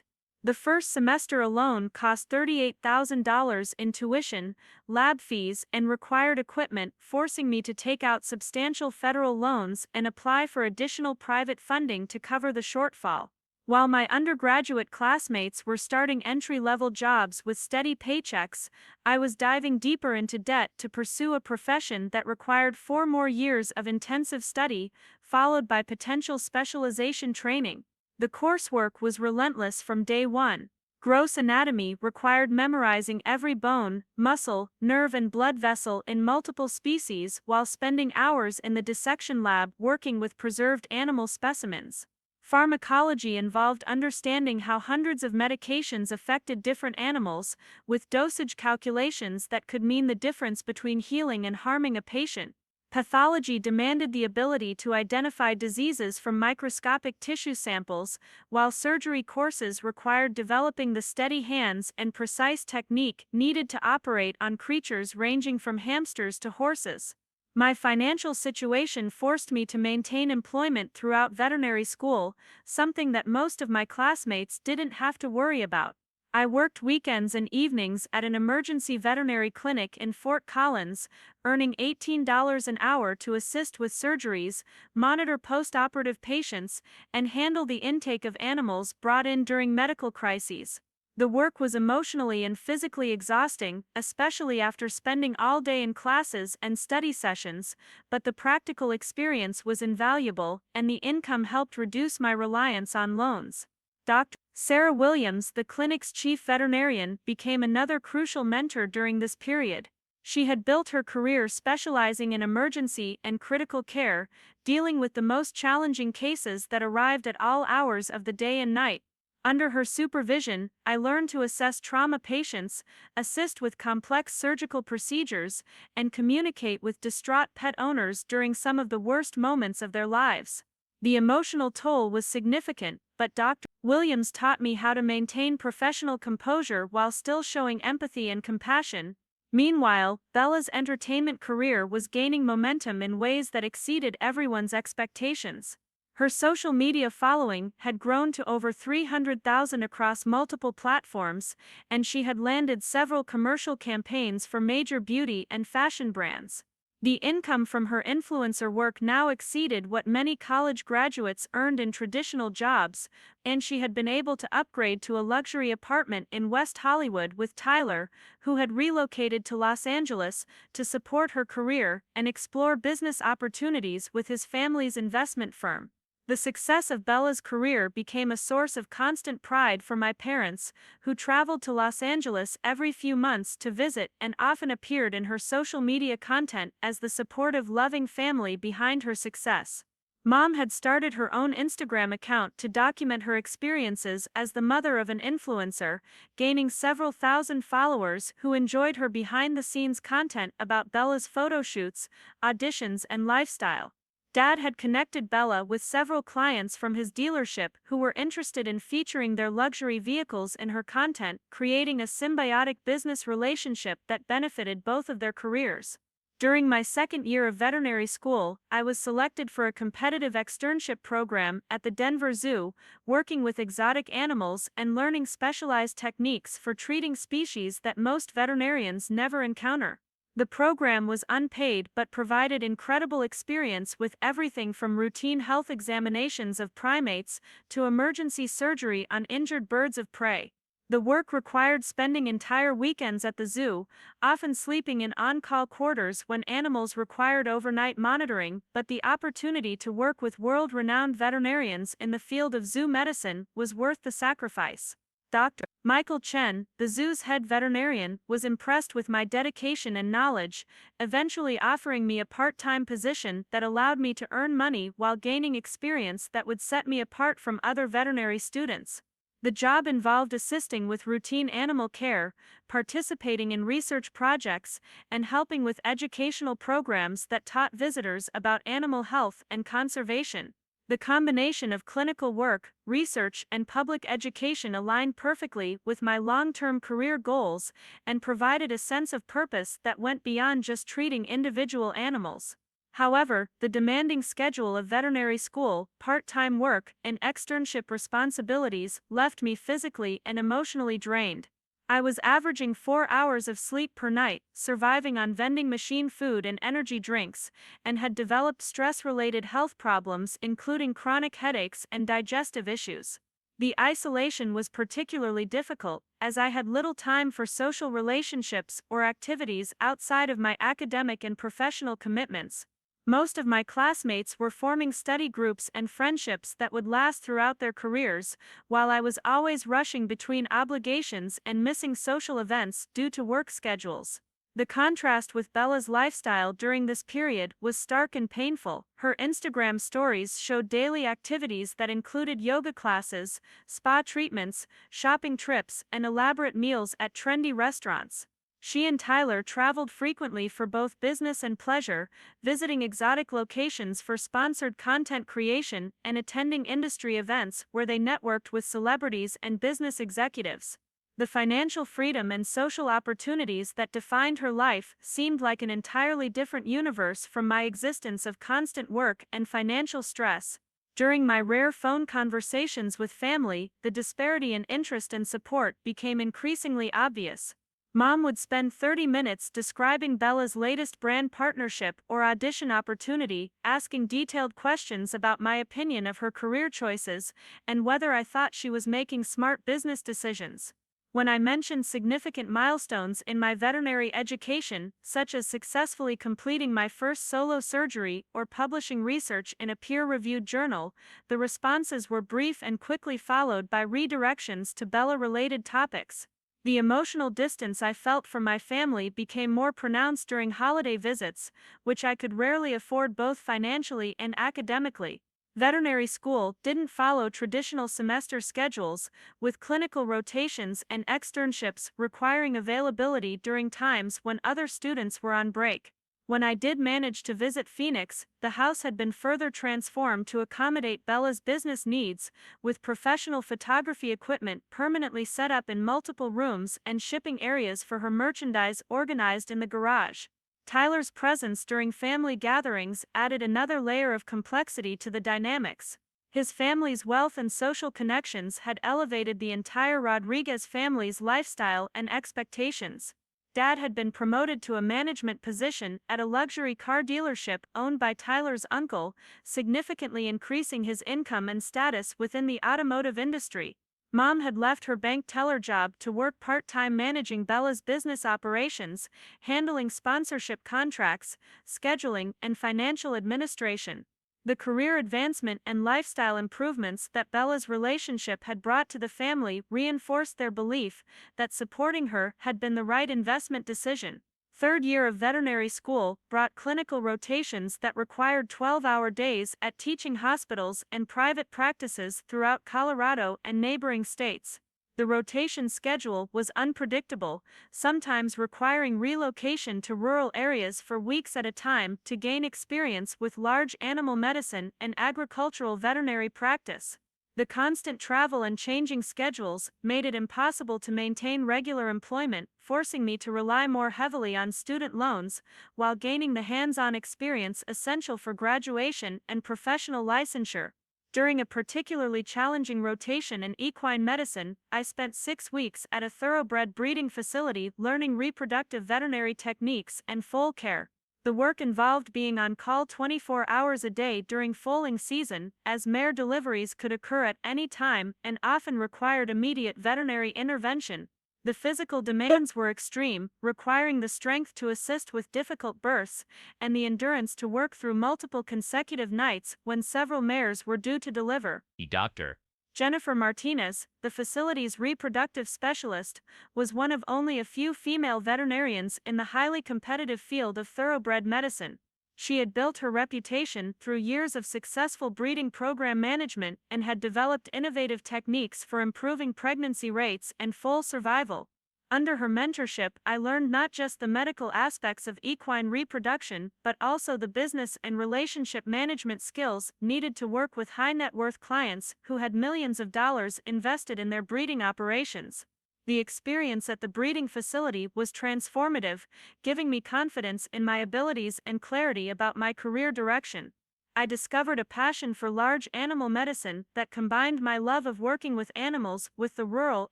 The first semester alone cost $38,000 in tuition, lab fees, and required equipment, forcing me to take out substantial federal loans and apply for additional private funding to cover the shortfall. While my undergraduate classmates were starting entry-level jobs with steady paychecks, I was diving deeper into debt to pursue a profession that required 4 more years of intensive study, followed by potential specialization training. The coursework was relentless from day one. Gross anatomy required memorizing every bone, muscle, nerve, and blood vessel in multiple species while spending hours in the dissection lab working with preserved animal specimens. Pharmacology involved understanding how hundreds of medications affected different animals, with dosage calculations that could mean the difference between healing and harming a patient. Pathology demanded the ability to identify diseases from microscopic tissue samples, while surgery courses required developing the steady hands and precise technique needed to operate on creatures ranging from hamsters to horses. My financial situation forced me to maintain employment throughout veterinary school, something that most of my classmates didn't have to worry about. I worked weekends and evenings at an emergency veterinary clinic in Fort Collins, earning $18 an hour to assist with surgeries, monitor post-operative patients, and handle the intake of animals brought in during medical crises. The work was emotionally and physically exhausting, especially after spending all day in classes and study sessions, but the practical experience was invaluable, and the income helped reduce my reliance on loans. Dr. Sarah Williams, the clinic's chief veterinarian, became another crucial mentor during this period. She had built her career specializing in emergency and critical care, dealing with the most challenging cases that arrived at all hours of the day and night. Under her supervision, I learned to assess trauma patients, assist with complex surgical procedures, and communicate with distraught pet owners during some of the worst moments of their lives. The emotional toll was significant, but Dr. Williams taught me how to maintain professional composure while still showing empathy and compassion. Meanwhile, Bella's entertainment career was gaining momentum in ways that exceeded everyone's expectations. Her social media following had grown to over 300,000 across multiple platforms, and she had landed several commercial campaigns for major beauty and fashion brands. The income from her influencer work now exceeded what many college graduates earned in traditional jobs, and she had been able to upgrade to a luxury apartment in West Hollywood with Tyler, who had relocated to Los Angeles to support her career and explore business opportunities with his family's investment firm. The success of Bella's career became a source of constant pride for my parents, who traveled to Los Angeles every few months to visit and often appeared in her social media content as the supportive, loving family behind her success. Mom had started her own Instagram account to document her experiences as the mother of an influencer, gaining several thousand followers who enjoyed her behind-the-scenes content about Bella's photo shoots, auditions, and lifestyle. Dad had connected Bella with several clients from his dealership who were interested in featuring their luxury vehicles in her content, creating a symbiotic business relationship that benefited both of their careers. During my second year of veterinary school, I was selected for a competitive externship program at the Denver Zoo, working with exotic animals and learning specialized techniques for treating species that most veterinarians never encounter. The program was unpaid but provided incredible experience with everything from routine health examinations of primates to emergency surgery on injured birds of prey. The work required spending entire weekends at the zoo, often sleeping in on-call quarters when animals required overnight monitoring, but the opportunity to work with world-renowned veterinarians in the field of zoo medicine was worth the sacrifice. Dr. Michael Chen, the zoo's head veterinarian, was impressed with my dedication and knowledge, eventually offering me a part-time position that allowed me to earn money while gaining experience that would set me apart from other veterinary students. The job involved assisting with routine animal care, participating in research projects, and helping with educational programs that taught visitors about animal health and conservation. The combination of clinical work, research, and public education aligned perfectly with my long-term career goals and provided a sense of purpose that went beyond just treating individual animals. However, the demanding schedule of veterinary school, part-time work, and externship responsibilities left me physically and emotionally drained. I was averaging 4 hours of sleep per night, surviving on vending machine food and energy drinks, and had developed stress-related health problems including chronic headaches and digestive issues. The isolation was particularly difficult, as I had little time for social relationships or activities outside of my academic and professional commitments. Most of my classmates were forming study groups and friendships that would last throughout their careers, while I was always rushing between obligations and missing social events due to work schedules. The contrast with Bella's lifestyle during this period was stark and painful. Her Instagram stories showed daily activities that included yoga classes, spa treatments, shopping trips, and elaborate meals at trendy restaurants. She and Tyler traveled frequently for both business and pleasure, visiting exotic locations for sponsored content creation and attending industry events where they networked with celebrities and business executives. The financial freedom and social opportunities that defined her life seemed like an entirely different universe from my existence of constant work and financial stress. During my rare phone conversations with family, the disparity in interest and support became increasingly obvious. Mom would spend 30 minutes describing Bella's latest brand partnership or audition opportunity, asking detailed questions about my opinion of her career choices and whether I thought she was making smart business decisions. When I mentioned significant milestones in my veterinary education, such as successfully completing my first solo surgery or publishing research in a peer-reviewed journal, the responses were brief and quickly followed by redirections to Bella-related topics. The emotional distance I felt from my family became more pronounced during holiday visits, which I could rarely afford both financially and academically. Veterinary school didn't follow traditional semester schedules, with clinical rotations and externships requiring availability during times when other students were on break. When I did manage to visit Phoenix, the house had been further transformed to accommodate Bella's business needs, with professional photography equipment permanently set up in multiple rooms and shipping areas for her merchandise organized in the garage. Tyler's presence during family gatherings added another layer of complexity to the dynamics. His family's wealth and social connections had elevated the entire Rodriguez family's lifestyle and expectations. Dad had been promoted to a management position at a luxury car dealership owned by Tyler's uncle, significantly increasing his income and status within the automotive industry. Mom had left her bank teller job to work part-time managing Bella's business operations, handling sponsorship contracts, scheduling, and financial administration. The career advancement and lifestyle improvements that Bella's relationship had brought to the family reinforced their belief that supporting her had been the right investment decision. Third year of veterinary school brought clinical rotations that required 12-hour days at teaching hospitals and private practices throughout Colorado and neighboring states. The rotation schedule was unpredictable, sometimes requiring relocation to rural areas for weeks at a time to gain experience with large animal medicine and agricultural veterinary practice. The constant travel and changing schedules made it impossible to maintain regular employment, forcing me to rely more heavily on student loans, while gaining the hands-on experience essential for graduation and professional licensure. During a particularly challenging rotation in equine medicine, I spent 6 weeks at a thoroughbred breeding facility learning reproductive veterinary techniques and foal care. The work involved being on call 24 hours a day during foaling season, as mare deliveries could occur at any time and often required immediate veterinary intervention. The physical demands were extreme, requiring the strength to assist with difficult births, and the endurance to work through multiple consecutive nights when several mares were due to deliver. Doctor Jennifer Martinez, the facility's reproductive specialist, was one of only a few female veterinarians in the highly competitive field of thoroughbred medicine. She had built her reputation through years of successful breeding program management and had developed innovative techniques for improving pregnancy rates and foal survival. Under her mentorship, I learned not just the medical aspects of equine reproduction, but also the business and relationship management skills needed to work with high-net-worth clients who had millions of dollars invested in their breeding operations. The experience at the breeding facility was transformative, giving me confidence in my abilities and clarity about my career direction. I discovered a passion for large animal medicine that combined my love of working with animals with the rural,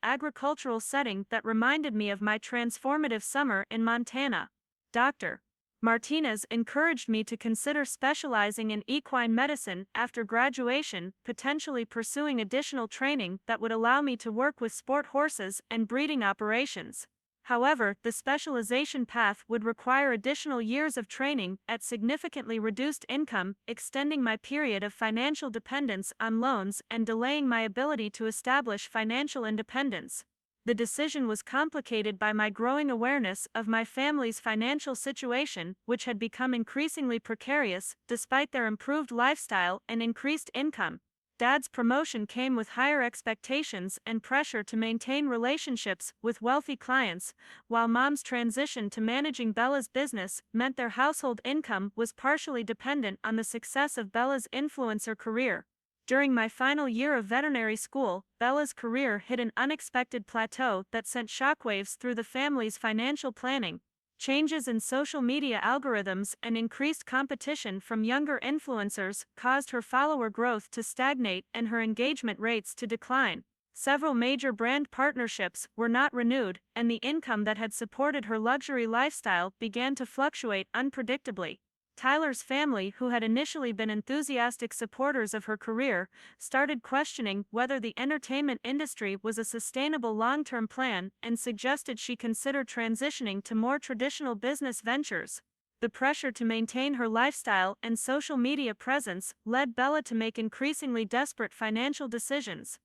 agricultural setting that reminded me of my transformative summer in Montana. Dr. Martinez encouraged me to consider specializing in equine medicine after graduation, potentially pursuing additional training that would allow me to work with sport horses and breeding operations. However, the specialization path would require additional years of training at significantly reduced income, extending my period of financial dependence on loans and delaying my ability to establish financial independence. The decision was complicated by my growing awareness of my family's financial situation, which had become increasingly precarious despite their improved lifestyle and increased income. Dad's promotion came with higher expectations and pressure to maintain relationships with wealthy clients, while Mom's transition to managing Bella's business meant their household income was partially dependent on the success of Bella's influencer career. During my final year of veterinary school, Bella's career hit an unexpected plateau that sent shockwaves through the family's financial planning. Changes in social media algorithms and increased competition from younger influencers caused her follower growth to stagnate and her engagement rates to decline. Several major brand partnerships were not renewed, and the income that had supported her luxury lifestyle began to fluctuate unpredictably. Tyler's family, who had initially been enthusiastic supporters of her career, started questioning whether the entertainment industry was a sustainable long-term plan and suggested she consider transitioning to more traditional business ventures. The pressure to maintain her lifestyle and social media presence led Bella to make increasingly desperate financial decisions.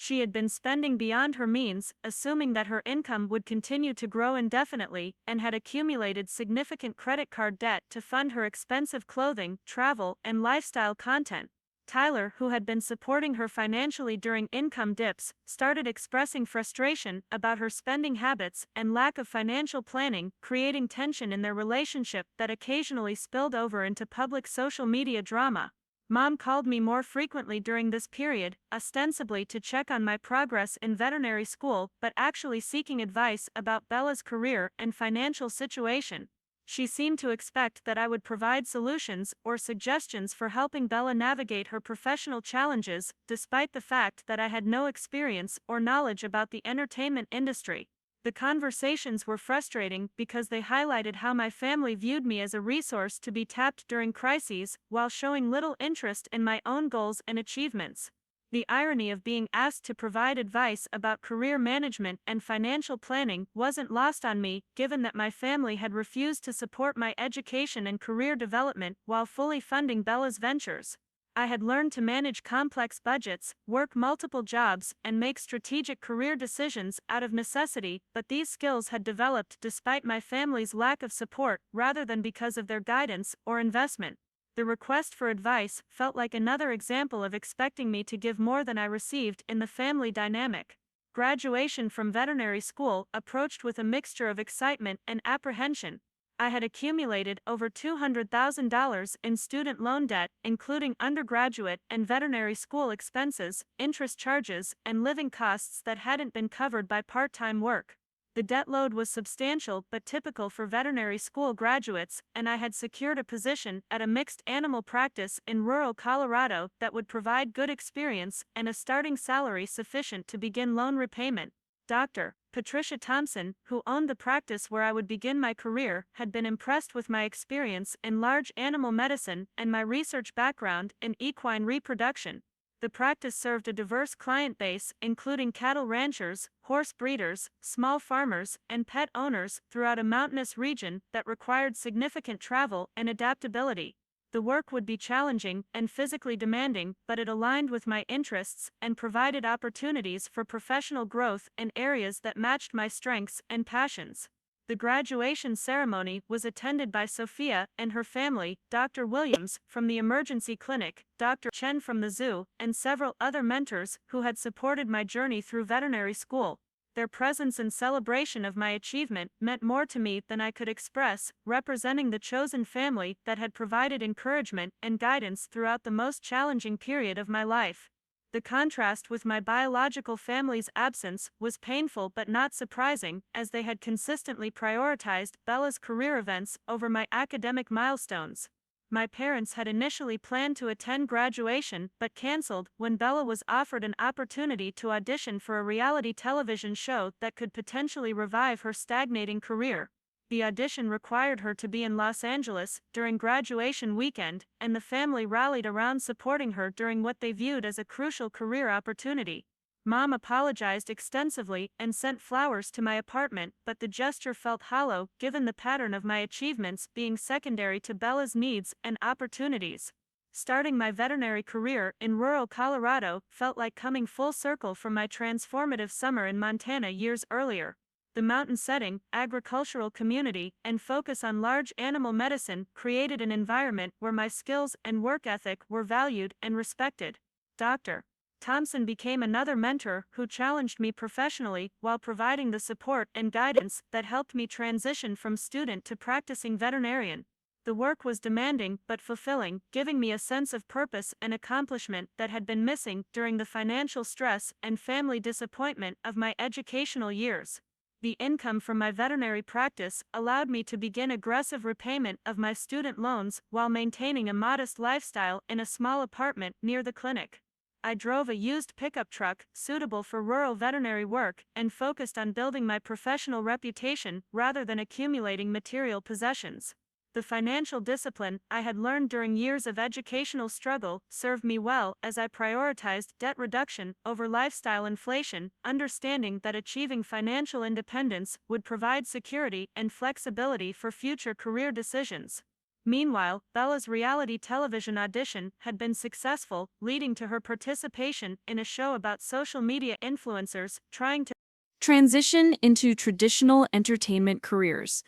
She had been spending beyond her means, assuming that her income would continue to grow indefinitely, and had accumulated significant credit card debt to fund her expensive clothing, travel, and lifestyle content. Tyler, who had been supporting her financially during income dips, started expressing frustration about her spending habits and lack of financial planning, creating tension in their relationship that occasionally spilled over into public social media drama. Mom called me more frequently during this period, ostensibly to check on my progress in veterinary school, but actually seeking advice about Bella's career and financial situation. She seemed to expect that I would provide solutions or suggestions for helping Bella navigate her professional challenges, despite the fact that I had no experience or knowledge about the entertainment industry. The conversations were frustrating because they highlighted how my family viewed me as a resource to be tapped during crises, while showing little interest in my own goals and achievements. The irony of being asked to provide advice about career management and financial planning wasn't lost on me, given that my family had refused to support my education and career development while fully funding Bella's ventures. I had learned to manage complex budgets, work multiple jobs, and make strategic career decisions out of necessity, but these skills had developed despite my family's lack of support rather than because of their guidance or investment. The request for advice felt like another example of expecting me to give more than I received in the family dynamic. Graduation from veterinary school approached with a mixture of excitement and apprehension. I had accumulated over $200,000 in student loan debt, including undergraduate and veterinary school expenses, interest charges, and living costs that hadn't been covered by part-time work. The debt load was substantial but typical for veterinary school graduates, and I had secured a position at a mixed animal practice in rural Colorado that would provide good experience and a starting salary sufficient to begin loan repayment. Dr. Patricia Thompson, who owned the practice where I would begin my career, had been impressed with my experience in large animal medicine and my research background in equine reproduction. The practice served a diverse client base, including cattle ranchers, horse breeders, small farmers, and pet owners throughout a mountainous region that required significant travel and adaptability. The work would be challenging and physically demanding, but it aligned with my interests and provided opportunities for professional growth in areas that matched my strengths and passions. The graduation ceremony was attended by Sophia and her family, Dr. Williams from the emergency clinic, Dr. Chen from the zoo, and several other mentors who had supported my journey through veterinary school. Their presence and celebration of my achievement meant more to me than I could express, representing the chosen family that had provided encouragement and guidance throughout the most challenging period of my life. The contrast with my biological family's absence was painful but not surprising, as they had consistently prioritized Bella's career events over my academic milestones. My parents had initially planned to attend graduation but canceled when Bella was offered an opportunity to audition for a reality television show that could potentially revive her stagnating career. The audition required her to be in Los Angeles during graduation weekend, and the family rallied around supporting her during what they viewed as a crucial career opportunity. Mom apologized extensively and sent flowers to my apartment, but the gesture felt hollow given the pattern of my achievements being secondary to Bella's needs and opportunities. Starting my veterinary career in rural Colorado felt like coming full circle from my transformative summer in Montana years earlier. The mountain setting, agricultural community, and focus on large animal medicine created an environment where my skills and work ethic were valued and respected. Dr. Thompson became another mentor who challenged me professionally while providing the support and guidance that helped me transition from student to practicing veterinarian. The work was demanding but fulfilling, giving me a sense of purpose and accomplishment that had been missing during the financial stress and family disappointment of my educational years. The income from my veterinary practice allowed me to begin aggressive repayment of my student loans while maintaining a modest lifestyle in a small apartment near the clinic. I drove a used pickup truck suitable for rural veterinary work and focused on building my professional reputation rather than accumulating material possessions. The financial discipline I had learned during years of educational struggle served me well as I prioritized debt reduction over lifestyle inflation, understanding that achieving financial independence would provide security and flexibility for future career decisions. Meanwhile, Bella's reality television audition had been successful, leading to her participation in a show about social media influencers trying to transition into traditional entertainment careers.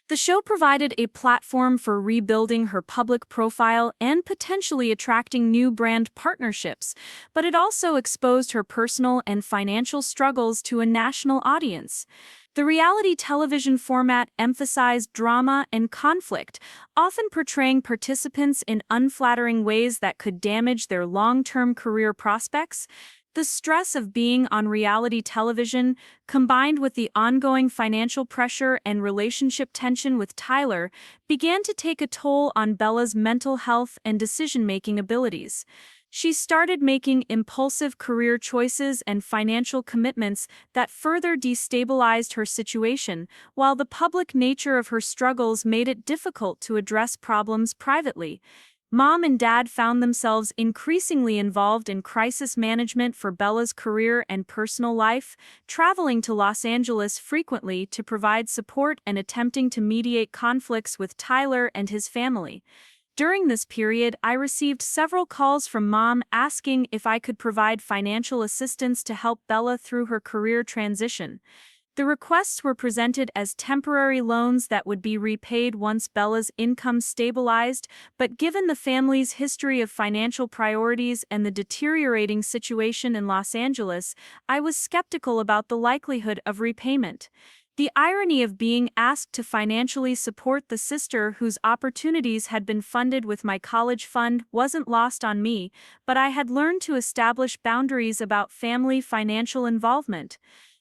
The show provided a platform for rebuilding her public profile and potentially attracting new brand partnerships, but it also exposed her personal and financial struggles to a national audience. The reality television format emphasized drama and conflict, often portraying participants in unflattering ways that could damage their long-term career prospects. The stress of being on reality television, combined with the ongoing financial pressure and relationship tension with Tyler, began to take a toll on Bella's mental health and decision-making abilities. She started making impulsive career choices and financial commitments that further destabilized her situation, while the public nature of her struggles made it difficult to address problems privately. Mom and Dad found themselves increasingly involved in crisis management for Bella's career and personal life, traveling to Los Angeles frequently to provide support and attempting to mediate conflicts with Tyler and his family. During this period, I received several calls from Mom asking if I could provide financial assistance to help Bella through her career transition. The requests were presented as temporary loans that would be repaid once Bella's income stabilized, but given the family's history of financial priorities and the deteriorating situation in Los Angeles, I was skeptical about the likelihood of repayment. The irony of being asked to financially support the sister whose opportunities had been funded with my college fund wasn't lost on me, but I had learned to establish boundaries about family financial involvement.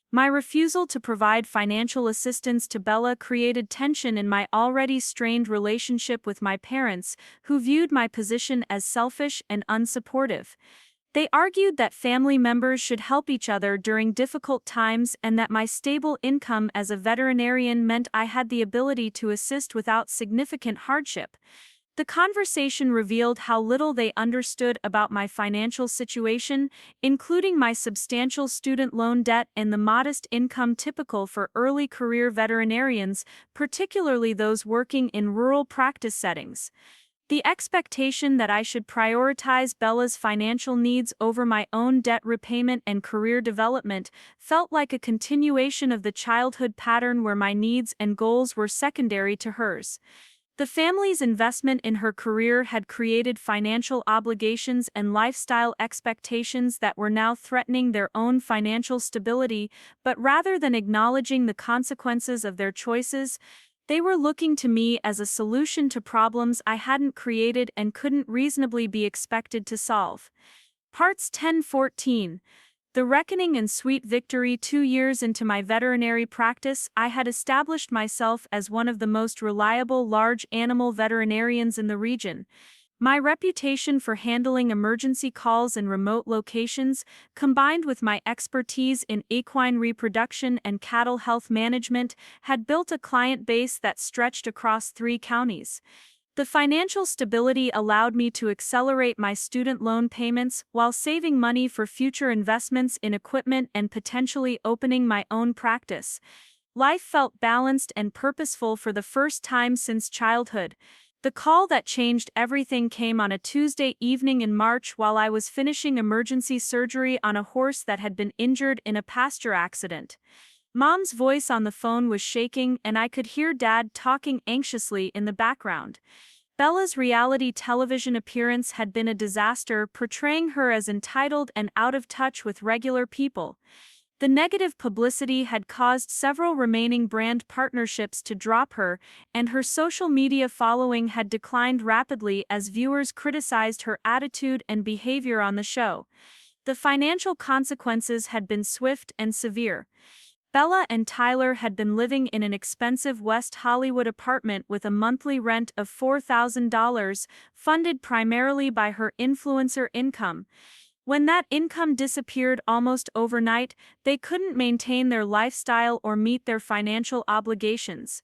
My refusal to provide financial assistance to Bella created tension in my already strained relationship with my parents, who viewed my position as selfish and unsupportive. They argued that family members should help each other during difficult times and that my stable income as a veterinarian meant I had the ability to assist without significant hardship. The conversation revealed how little they understood about my financial situation, including my substantial student loan debt and the modest income typical for early career veterinarians, particularly those working in rural practice settings. The expectation that I should prioritize Bella's financial needs over my own debt repayment and career development felt like a continuation of the childhood pattern where my needs and goals were secondary to hers. The family's investment in her career had created financial obligations and lifestyle expectations that were now threatening their own financial stability, but rather than acknowledging the consequences of their choices, they were looking to me as a solution to problems I hadn't created and couldn't reasonably be expected to solve. Parts 10-14. The Reckoning and Sweet Victory. 2 years into my veterinary practice, I had established myself as one of the most reliable large animal veterinarians in the region. My reputation for handling emergency calls in remote locations, combined with my expertise in equine reproduction and cattle health management, had built a client base that stretched across 3 counties. The financial stability allowed me to accelerate my student loan payments while saving money for future investments in equipment and potentially opening my own practice. Life felt balanced and purposeful for the first time since childhood. The call that changed everything came on a Tuesday evening in March while I was finishing emergency surgery on a horse that had been injured in a pasture accident. Mom's voice on the phone was shaking, and I could hear Dad talking anxiously in the background. Bella's reality television appearance had been a disaster, portraying her as entitled and out of touch with regular people. The negative publicity had caused several remaining brand partnerships to drop her, and her social media following had declined rapidly as viewers criticized her attitude and behavior on the show. The financial consequences had been swift and severe. Bella and Tyler had been living in an expensive West Hollywood apartment with a monthly rent of $4,000, funded primarily by her influencer income. When that income disappeared almost overnight, they couldn't maintain their lifestyle or meet their financial obligations.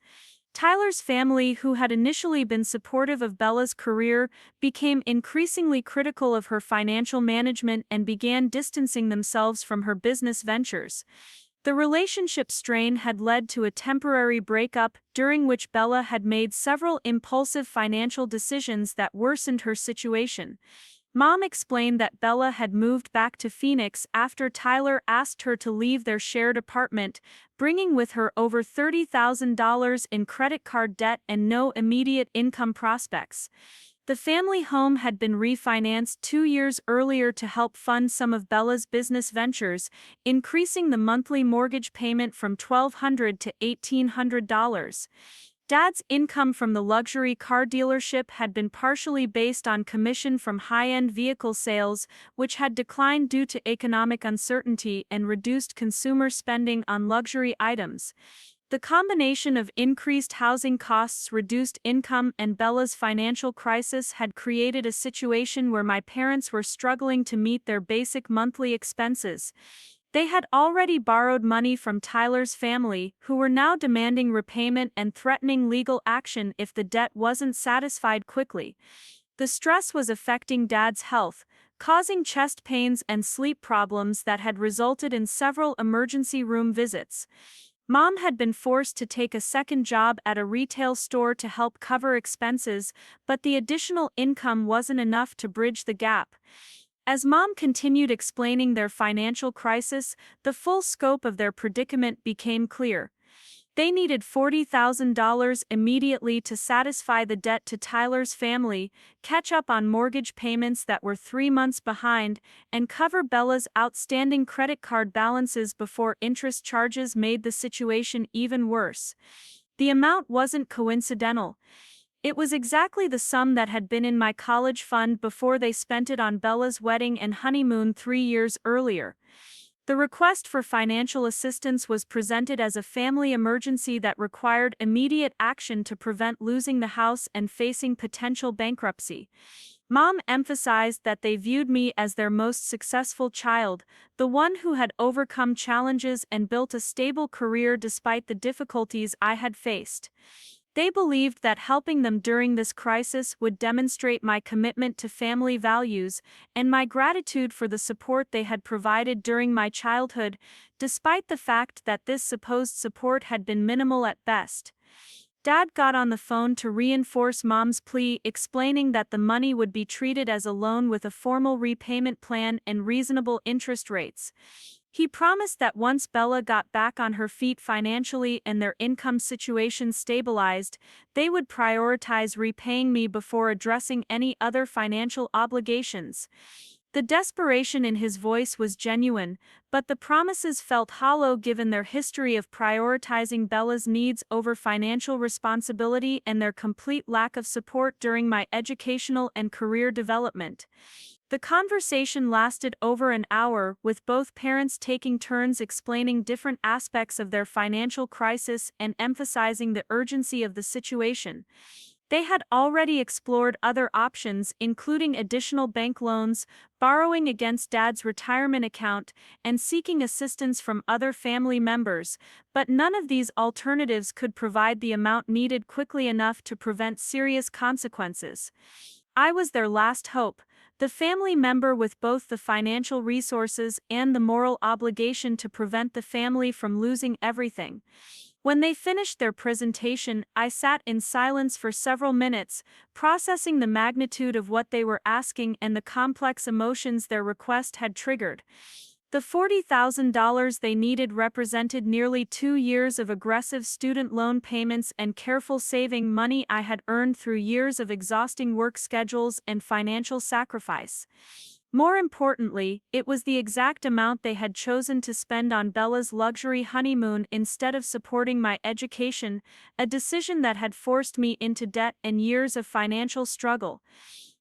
Tyler's family, who had initially been supportive of Bella's career, became increasingly critical of her financial management and began distancing themselves from her business ventures. The relationship strain had led to a temporary breakup, during which Bella had made several impulsive financial decisions that worsened her situation. Mom explained that Bella had moved back to Phoenix after Tyler asked her to leave their shared apartment, bringing with her over $30,000 in credit card debt and no immediate income prospects. The family home had been refinanced 2 years earlier to help fund some of Bella's business ventures, increasing the monthly mortgage payment from $1,200 to $1,800. Dad's income from the luxury car dealership had been partially based on commission from high-end vehicle sales, which had declined due to economic uncertainty and reduced consumer spending on luxury items. The combination of increased housing costs, reduced income, and Bella's financial crisis had created a situation where my parents were struggling to meet their basic monthly expenses. They had already borrowed money from Tyler's family, who were now demanding repayment and threatening legal action if the debt wasn't satisfied quickly. The stress was affecting Dad's health, causing chest pains and sleep problems that had resulted in several emergency room visits. Mom had been forced to take a second job at a retail store to help cover expenses, but the additional income wasn't enough to bridge the gap. As Mom continued explaining their financial crisis, the full scope of their predicament became clear. They needed $40,000 immediately to satisfy the debt to Tyler's family, catch up on mortgage payments that were 3 months behind, and cover Bella's outstanding credit card balances before interest charges made the situation even worse. The amount wasn't coincidental. It was exactly the sum that had been in my college fund before they spent it on Bella's wedding and honeymoon 3 years earlier. The request for financial assistance was presented as a family emergency that required immediate action to prevent losing the house and facing potential bankruptcy. Mom emphasized that they viewed me as their most successful child, the one who had overcome challenges and built a stable career despite the difficulties I had faced. They believed that helping them during this crisis would demonstrate my commitment to family values and my gratitude for the support they had provided during my childhood, despite the fact that this supposed support had been minimal at best. Dad got on the phone to reinforce Mom's plea, explaining that the money would be treated as a loan with a formal repayment plan and reasonable interest rates. He promised that once Bella got back on her feet financially and their income situation stabilized, they would prioritize repaying me before addressing any other financial obligations. The desperation in his voice was genuine, but the promises felt hollow given their history of prioritizing Bella's needs over financial responsibility and their complete lack of support during my educational and career development. The conversation lasted over an hour, with both parents taking turns explaining different aspects of their financial crisis and emphasizing the urgency of the situation. They had already explored other options, including additional bank loans, borrowing against Dad's retirement account, and seeking assistance from other family members, but none of these alternatives could provide the amount needed quickly enough to prevent serious consequences. I was their last hope, the family member with both the financial resources and the moral obligation to prevent the family from losing everything. When they finished their presentation, I sat in silence for several minutes, processing the magnitude of what they were asking and the complex emotions their request had triggered. The $40,000 they needed represented nearly 2 years of aggressive student loan payments and careful saving, money I had earned through years of exhausting work schedules and financial sacrifice. More importantly, it was the exact amount they had chosen to spend on Bella's luxury honeymoon instead of supporting my education, a decision that had forced me into debt and years of financial struggle.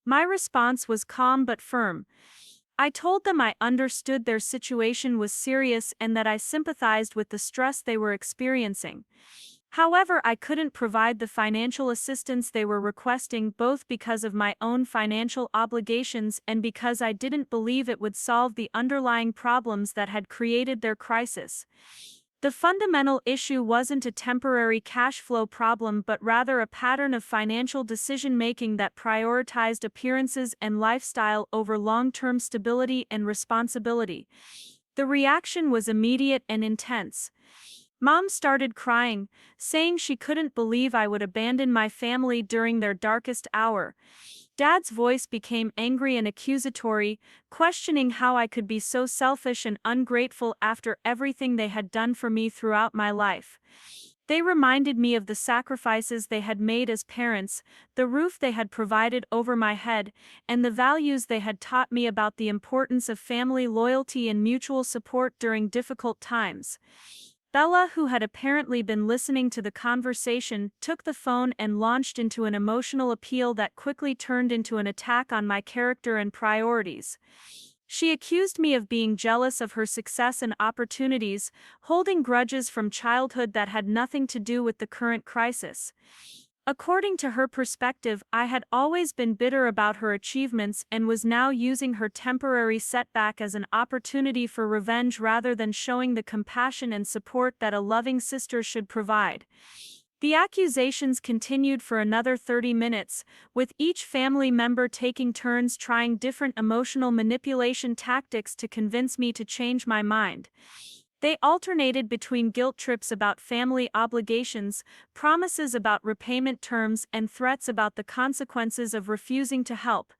My response was calm but firm. I told them I understood their situation was serious and that I sympathized with the stress they were experiencing. However, I couldn't provide the financial assistance they were requesting, both because of my own financial obligations and because I didn't believe it would solve the underlying problems that had created their crisis. The fundamental issue wasn't a temporary cash flow problem but rather a pattern of financial decision-making that prioritized appearances and lifestyle over long-term stability and responsibility. The reaction was immediate and intense. Mom started crying, saying she couldn't believe I would abandon my family during their darkest hour. Dad's voice became angry and accusatory, questioning how I could be so selfish and ungrateful after everything they had done for me throughout my life. They reminded me of the sacrifices they had made as parents, the roof they had provided over my head, and the values they had taught me about the importance of family loyalty and mutual support during difficult times. Bella, who had apparently been listening to the conversation, took the phone and launched into an emotional appeal that quickly turned into an attack on my character and priorities. She accused me of being jealous of her success and opportunities, holding grudges from childhood that had nothing to do with the current crisis. According to her perspective, I had always been bitter about her achievements and was now using her temporary setback as an opportunity for revenge rather than showing the compassion and support that a loving sister should provide. The accusations continued for another 30 minutes, with each family member taking turns trying different emotional manipulation tactics to convince me to change my mind. They alternated between guilt trips about family obligations, promises about repayment terms, and threats about the consequences of refusing to help.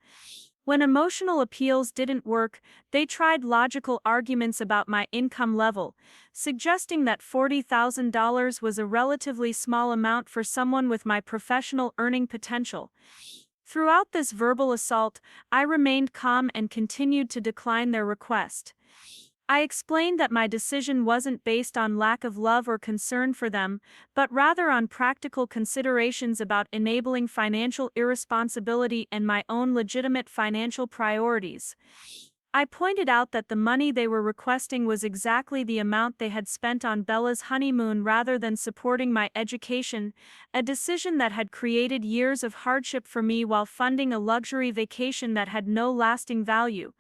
When emotional appeals didn't work, they tried logical arguments about my income level, suggesting that $40,000 was a relatively small amount for someone with my professional earning potential. Throughout this verbal assault, I remained calm and continued to decline their request. I explained that my decision wasn't based on lack of love or concern for them, but rather on practical considerations about enabling financial irresponsibility and my own legitimate financial priorities. I pointed out that the money they were requesting was exactly the amount they had spent on Bella's honeymoon rather than supporting my education, a decision that had created years of hardship for me while funding a luxury vacation that had no lasting value.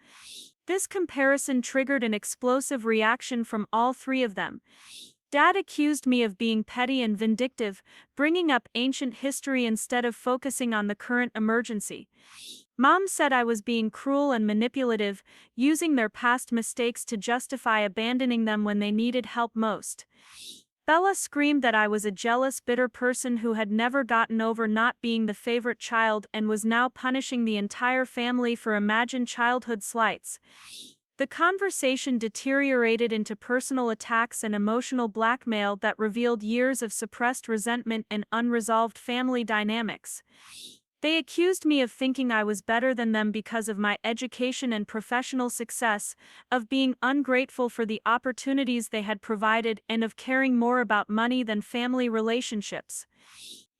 This comparison triggered an explosive reaction from all three of them. Dad accused me of being petty and vindictive, bringing up ancient history instead of focusing on the current emergency. Mom said I was being cruel and manipulative, using their past mistakes to justify abandoning them when they needed help most. Bella screamed that I was a jealous, bitter person who had never gotten over not being the favorite child and was now punishing the entire family for imagined childhood slights. The conversation deteriorated into personal attacks and emotional blackmail that revealed years of suppressed resentment and unresolved family dynamics. They accused me of thinking I was better than them because of my education and professional success, of being ungrateful for the opportunities they had provided, and of caring more about money than family relationships.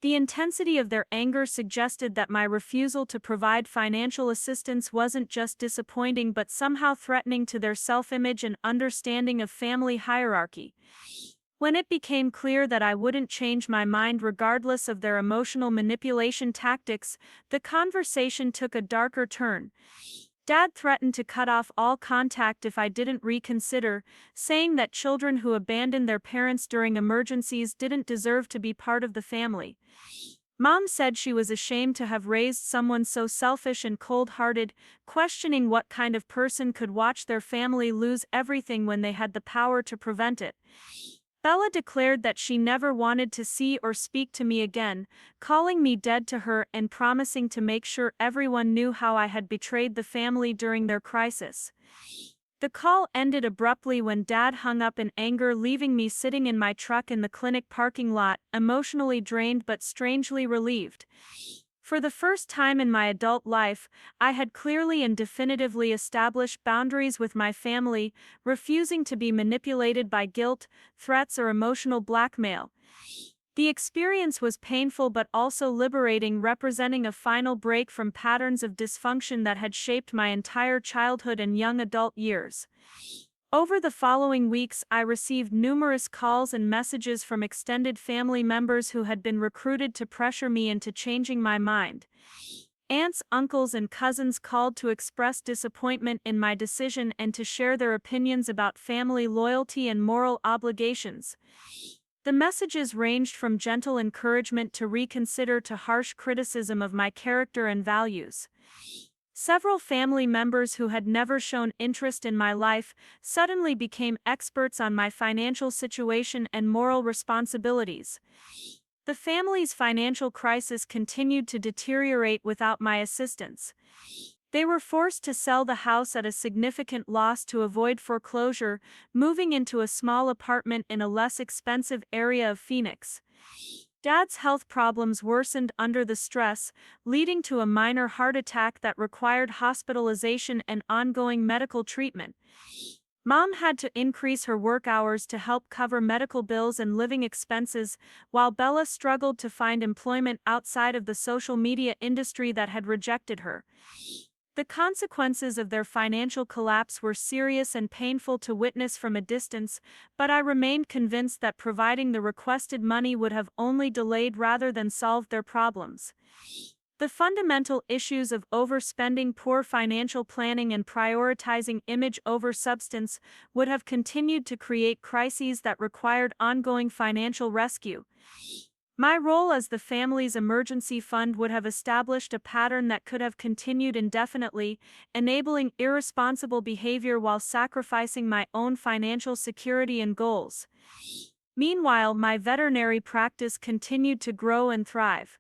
The intensity of their anger suggested that my refusal to provide financial assistance wasn't just disappointing but somehow threatening to their self-image and understanding of family hierarchy. When it became clear that I wouldn't change my mind regardless of their emotional manipulation tactics, the conversation took a darker turn. Dad threatened to cut off all contact if I didn't reconsider, saying that children who abandoned their parents during emergencies didn't deserve to be part of the family. Mom said she was ashamed to have raised someone so selfish and cold-hearted, questioning what kind of person could watch their family lose everything when they had the power to prevent it. Bella declared that she never wanted to see or speak to me again, calling me dead to her and promising to make sure everyone knew how I had betrayed the family during their crisis. The call ended abruptly when Dad hung up in anger, leaving me sitting in my truck in the clinic parking lot, emotionally drained but strangely relieved. For the first time in my adult life, I had clearly and definitively established boundaries with my family, refusing to be manipulated by guilt, threats, or emotional blackmail. The experience was painful but also liberating, representing a final break from patterns of dysfunction that had shaped my entire childhood and young adult years. Over the following weeks, I received numerous calls and messages from extended family members who had been recruited to pressure me into changing my mind. Aunts, uncles, and cousins called to express disappointment in my decision and to share their opinions about family loyalty and moral obligations. The messages ranged from gentle encouragement to reconsider to harsh criticism of my character and values. Several family members who had never shown interest in my life suddenly became experts on my financial situation and moral responsibilities. The family's financial crisis continued to deteriorate without my assistance. They were forced to sell the house at a significant loss to avoid foreclosure, moving into a small apartment in a less expensive area of Phoenix. Dad's health problems worsened under the stress, leading to a minor heart attack that required hospitalization and ongoing medical treatment. Mom had to increase her work hours to help cover medical bills and living expenses, while Bella struggled to find employment outside of the social media industry that had rejected her. The consequences of their financial collapse were serious and painful to witness from a distance, but I remained convinced that providing the requested money would have only delayed rather than solved their problems. The fundamental issues of overspending, poor financial planning, and prioritizing image over substance would have continued to create crises that required ongoing financial rescue. My role as the family's emergency fund would have established a pattern that could have continued indefinitely, enabling irresponsible behavior while sacrificing my own financial security and goals. Meanwhile, my veterinary practice continued to grow and thrive.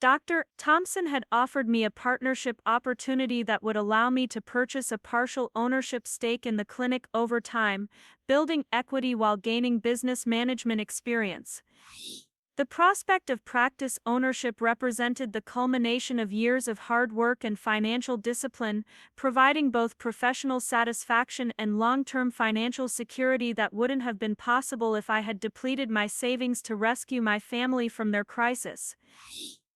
Dr. Thompson had offered me a partnership opportunity that would allow me to purchase a partial ownership stake in the clinic over time, building equity while gaining business management experience. The prospect of practice ownership represented the culmination of years of hard work and financial discipline, providing both professional satisfaction and long-term financial security that wouldn't have been possible if I had depleted my savings to rescue my family from their crisis.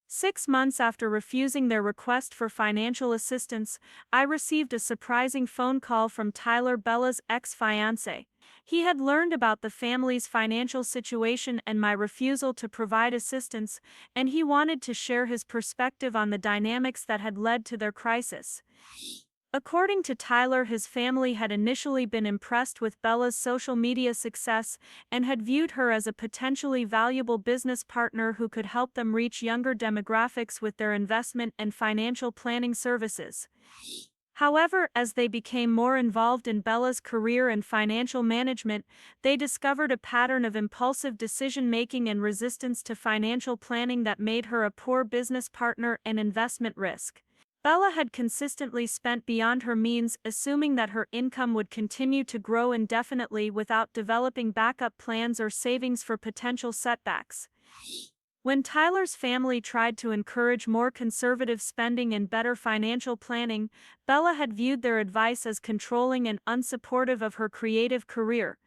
6 months after refusing their request for financial assistance, I received a surprising phone call from Tyler, Bella's ex-fiancé. He had learned about the family's financial situation and my refusal to provide assistance, and he wanted to share his perspective on the dynamics that had led to their crisis. According to Tyler, his family had initially been impressed with Bella's social media success and had viewed her as a potentially valuable business partner who could help them reach younger demographics with their investment and financial planning services. However, as they became more involved in Bella's career and financial management, they discovered a pattern of impulsive decision-making and resistance to financial planning that made her a poor business partner and investment risk. Bella had consistently spent beyond her means, assuming that her income would continue to grow indefinitely without developing backup plans or savings for potential setbacks. When Tyler's family tried to encourage more conservative spending and better financial planning, Bella had viewed their advice as controlling and unsupportive of her creative career.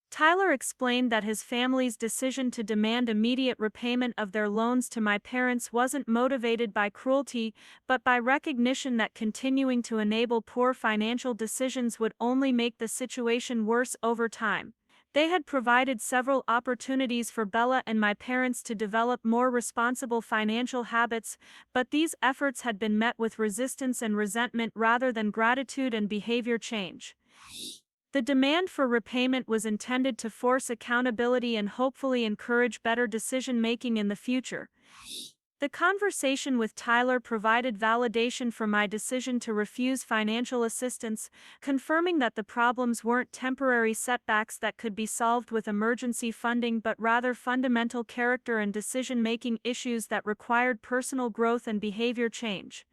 Tyler explained that his family's decision to demand immediate repayment of their loans to my parents wasn't motivated by cruelty, but by recognition that continuing to enable poor financial decisions would only make the situation worse over time. They had provided several opportunities for Bella and my parents to develop more responsible financial habits, but these efforts had been met with resistance and resentment rather than gratitude and behavior change. The demand for repayment was intended to force accountability and hopefully encourage better decision-making in the future. The conversation with Tyler provided validation for my decision to refuse financial assistance, confirming that the problems weren't temporary setbacks that could be solved with emergency funding but rather fundamental character and decision-making issues that required personal growth and behavior change.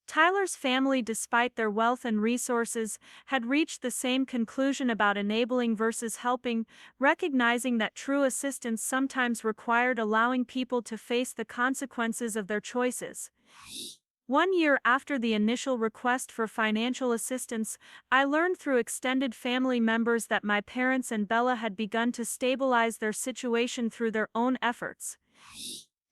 Tyler's family, despite their wealth and resources, had reached the same conclusion about enabling versus helping, recognizing that true assistance sometimes required allowing people to face the consequences of their choices. 1 year after the initial request for financial assistance, I learned through extended family members that my parents and Bella had begun to stabilize their situation through their own efforts.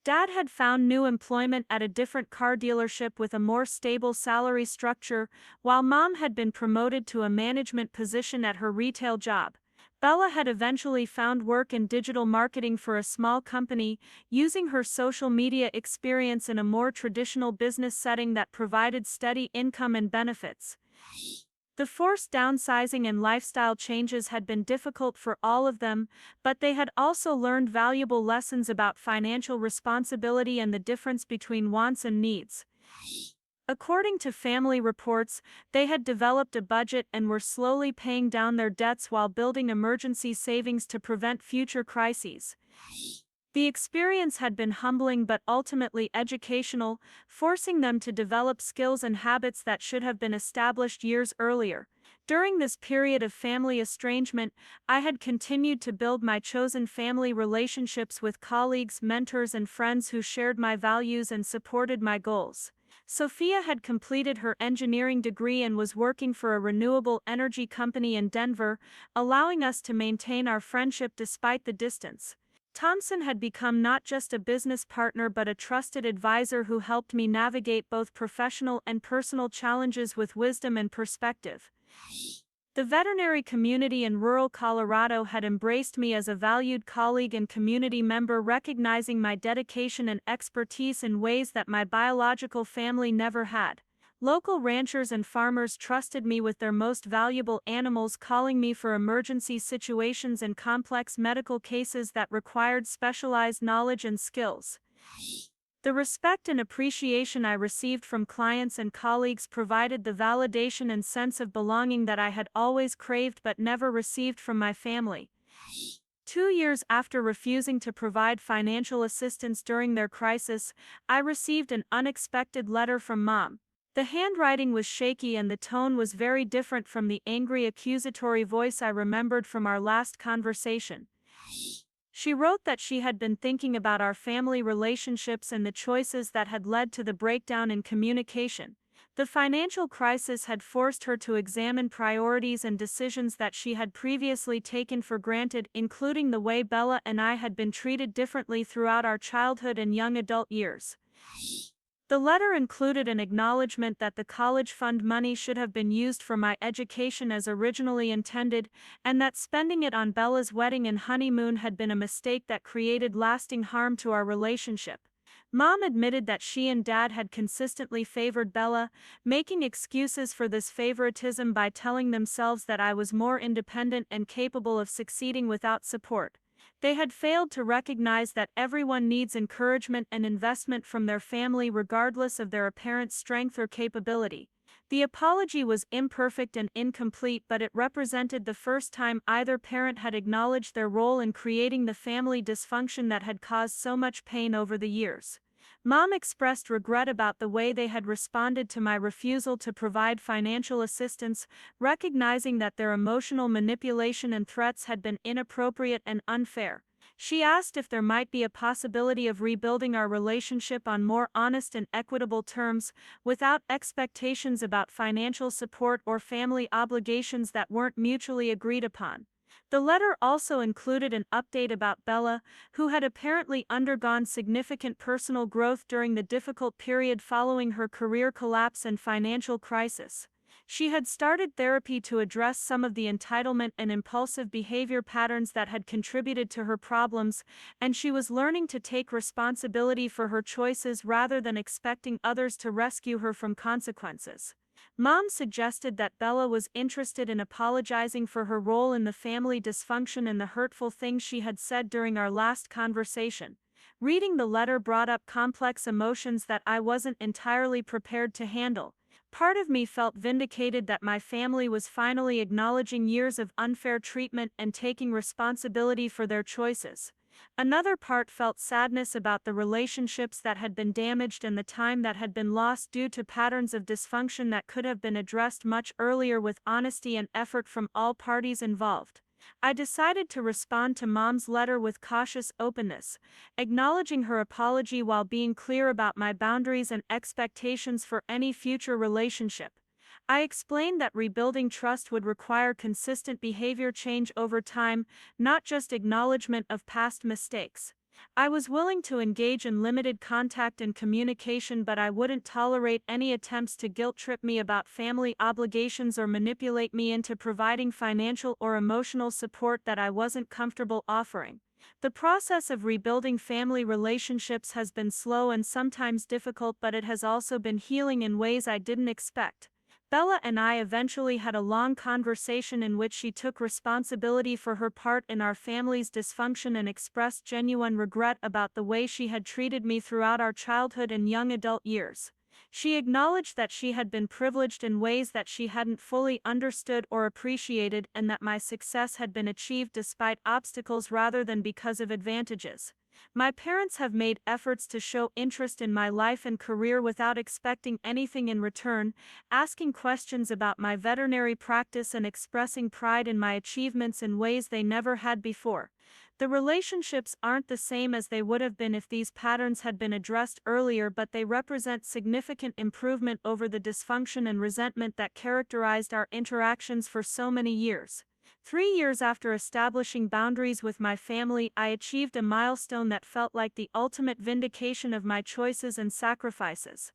Dad had found new employment at a different car dealership with a more stable salary structure, while Mom had been promoted to a management position at her retail job. Bella had eventually found work in digital marketing for a small company, using her social media experience in a more traditional business setting that provided steady income and benefits. The forced downsizing and lifestyle changes had been difficult for all of them, but they had also learned valuable lessons about financial responsibility and the difference between wants and needs. According to family reports, they had developed a budget and were slowly paying down their debts while building emergency savings to prevent future crises. The experience had been humbling but ultimately educational, forcing them to develop skills and habits that should have been established years earlier. During this period of family estrangement, I had continued to build my chosen family relationships with colleagues, mentors, and friends who shared my values and supported my goals. Sophia had completed her engineering degree and was working for a renewable energy company in Denver, allowing us to maintain our friendship despite the distance. Thompson had become not just a business partner but a trusted advisor who helped me navigate both professional and personal challenges with wisdom and perspective. The veterinary community in rural Colorado had embraced me as a valued colleague and community member, recognizing my dedication and expertise in ways that my biological family never had. Local ranchers and farmers trusted me with their most valuable animals, calling me for emergency situations and complex medical cases that required specialized knowledge and skills. The respect and appreciation I received from clients and colleagues provided the validation and sense of belonging that I had always craved but never received from my family. 2 years after refusing to provide financial assistance during their crisis, I received an unexpected letter from Mom. The handwriting was shaky and the tone was very different from the angry accusatory voice I remembered from our last conversation. She wrote that she had been thinking about our family relationships and the choices that had led to the breakdown in communication. The financial crisis had forced her to examine priorities and decisions that she had previously taken for granted, including the way Bella and I had been treated differently throughout our childhood and young adult years. The letter included an acknowledgement that the college fund money should have been used for my education as originally intended, and that spending it on Bella's wedding and honeymoon had been a mistake that created lasting harm to our relationship. Mom admitted that she and Dad had consistently favored Bella, making excuses for this favoritism by telling themselves that I was more independent and capable of succeeding without support. They had failed to recognize that everyone needs encouragement and investment from their family regardless of their apparent strength or capability. The apology was imperfect and incomplete, but it represented the first time either parent had acknowledged their role in creating the family dysfunction that had caused so much pain over the years. Mom expressed regret about the way they had responded to my refusal to provide financial assistance, recognizing that their emotional manipulation and threats had been inappropriate and unfair. She asked if there might be a possibility of rebuilding our relationship on more honest and equitable terms, without expectations about financial support or family obligations that weren't mutually agreed upon. The letter also included an update about Bella, who had apparently undergone significant personal growth during the difficult period following her career collapse and financial crisis. She had started therapy to address some of the entitlement and impulsive behavior patterns that had contributed to her problems, and she was learning to take responsibility for her choices rather than expecting others to rescue her from consequences. Mom suggested that Bella was interested in apologizing for her role in the family dysfunction and the hurtful things she had said during our last conversation. Reading the letter brought up complex emotions that I wasn't entirely prepared to handle. Part of me felt vindicated that my family was finally acknowledging years of unfair treatment and taking responsibility for their choices. Another part felt sadness about the relationships that had been damaged and the time that had been lost due to patterns of dysfunction that could have been addressed much earlier with honesty and effort from all parties involved. I decided to respond to Mom's letter with cautious openness, acknowledging her apology while being clear about my boundaries and expectations for any future relationship. I explained that rebuilding trust would require consistent behavior change over time, not just acknowledgement of past mistakes. I was willing to engage in limited contact and communication, but I wouldn't tolerate any attempts to guilt-trip me about family obligations or manipulate me into providing financial or emotional support that I wasn't comfortable offering. The process of rebuilding family relationships has been slow and sometimes difficult, but it has also been healing in ways I didn't expect. Bella and I eventually had a long conversation in which she took responsibility for her part in our family's dysfunction and expressed genuine regret about the way she had treated me throughout our childhood and young adult years. She acknowledged that she had been privileged in ways that she hadn't fully understood or appreciated, and that my success had been achieved despite obstacles rather than because of advantages. My parents have made efforts to show interest in my life and career without expecting anything in return, asking questions about my veterinary practice and expressing pride in my achievements in ways they never had before. The relationships aren't the same as they would have been if these patterns had been addressed earlier, but they represent significant improvement over the dysfunction and resentment that characterized our interactions for so many years. 3 years after establishing boundaries with my family, I achieved a milestone that felt like the ultimate vindication of my choices and sacrifices.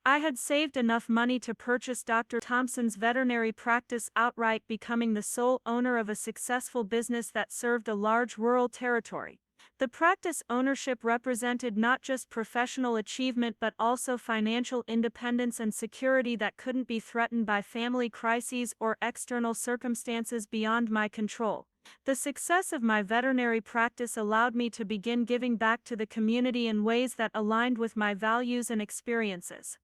I had saved enough money to purchase Dr. Thompson's veterinary practice outright, becoming the sole owner of a successful business that served a large rural territory. The practice ownership represented not just professional achievement but also financial independence and security that couldn't be threatened by family crises or external circumstances beyond my control. The success of my veterinary practice allowed me to begin giving back to the community in ways that aligned with my values and experiences.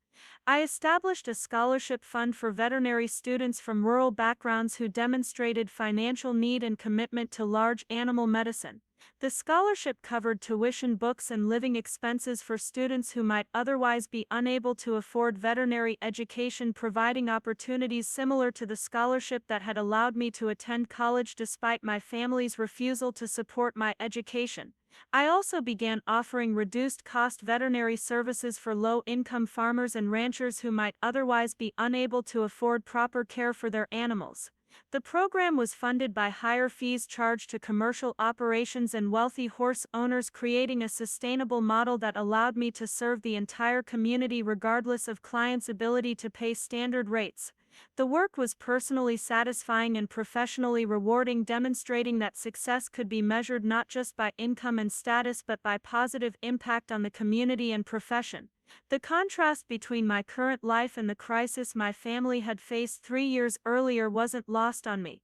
I established a scholarship fund for veterinary students from rural backgrounds who demonstrated financial need and commitment to large animal medicine. The scholarship covered tuition, books, and living expenses for students who might otherwise be unable to afford veterinary education, providing opportunities similar to the scholarship that had allowed me to attend college despite my family's refusal to support my education. I also began offering reduced-cost veterinary services for low-income farmers and ranchers who might otherwise be unable to afford proper care for their animals. The program was funded by higher fees charged to commercial operations and wealthy horse owners, creating a sustainable model that allowed me to serve the entire community regardless of clients' ability to pay standard rates. The work was personally satisfying and professionally rewarding, demonstrating that success could be measured not just by income and status but by positive impact on the community and profession. The contrast between my current life and the crisis my family had faced 3 years earlier wasn't lost on me.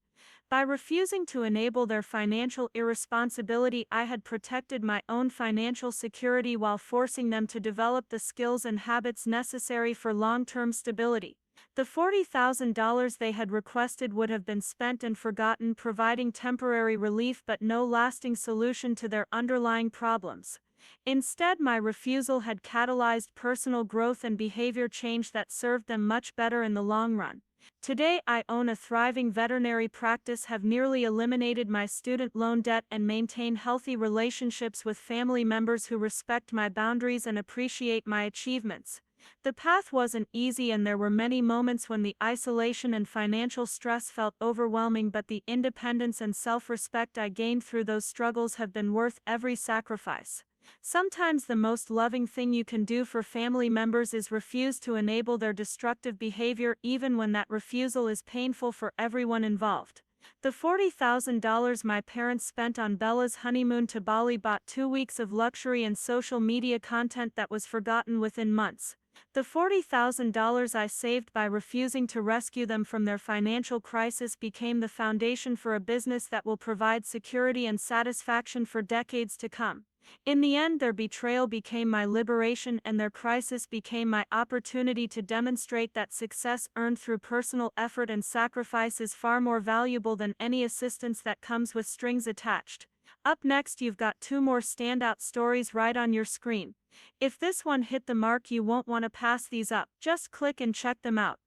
By refusing to enable their financial irresponsibility, I had protected my own financial security while forcing them to develop the skills and habits necessary for long-term stability. The $40,000 they had requested would have been spent and forgotten, providing temporary relief but no lasting solution to their underlying problems. Instead, my refusal had catalyzed personal growth and behavior change that served them much better in the long run. Today, I own a thriving veterinary practice, have nearly eliminated my student loan debt, and maintain healthy relationships with family members who respect my boundaries and appreciate my achievements. The path wasn't easy, and there were many moments when the isolation and financial stress felt overwhelming, but the independence and self-respect I gained through those struggles have been worth every sacrifice. Sometimes the most loving thing you can do for family members is refuse to enable their destructive behavior, even when that refusal is painful for everyone involved. The $40,000 my parents spent on Bella's honeymoon to Bali bought 2 weeks of luxury and social media content that was forgotten within months. The $40,000 I saved by refusing to rescue them from their financial crisis became the foundation for a business that will provide security and satisfaction for decades to come. In the end, their betrayal became my liberation and their crisis became my opportunity to demonstrate that success earned through personal effort and sacrifice is far more valuable than any assistance that comes with strings attached. Up next, you've got two more standout stories right on your screen. If this one hit the mark, you won't want to pass these up. Just click and check them out.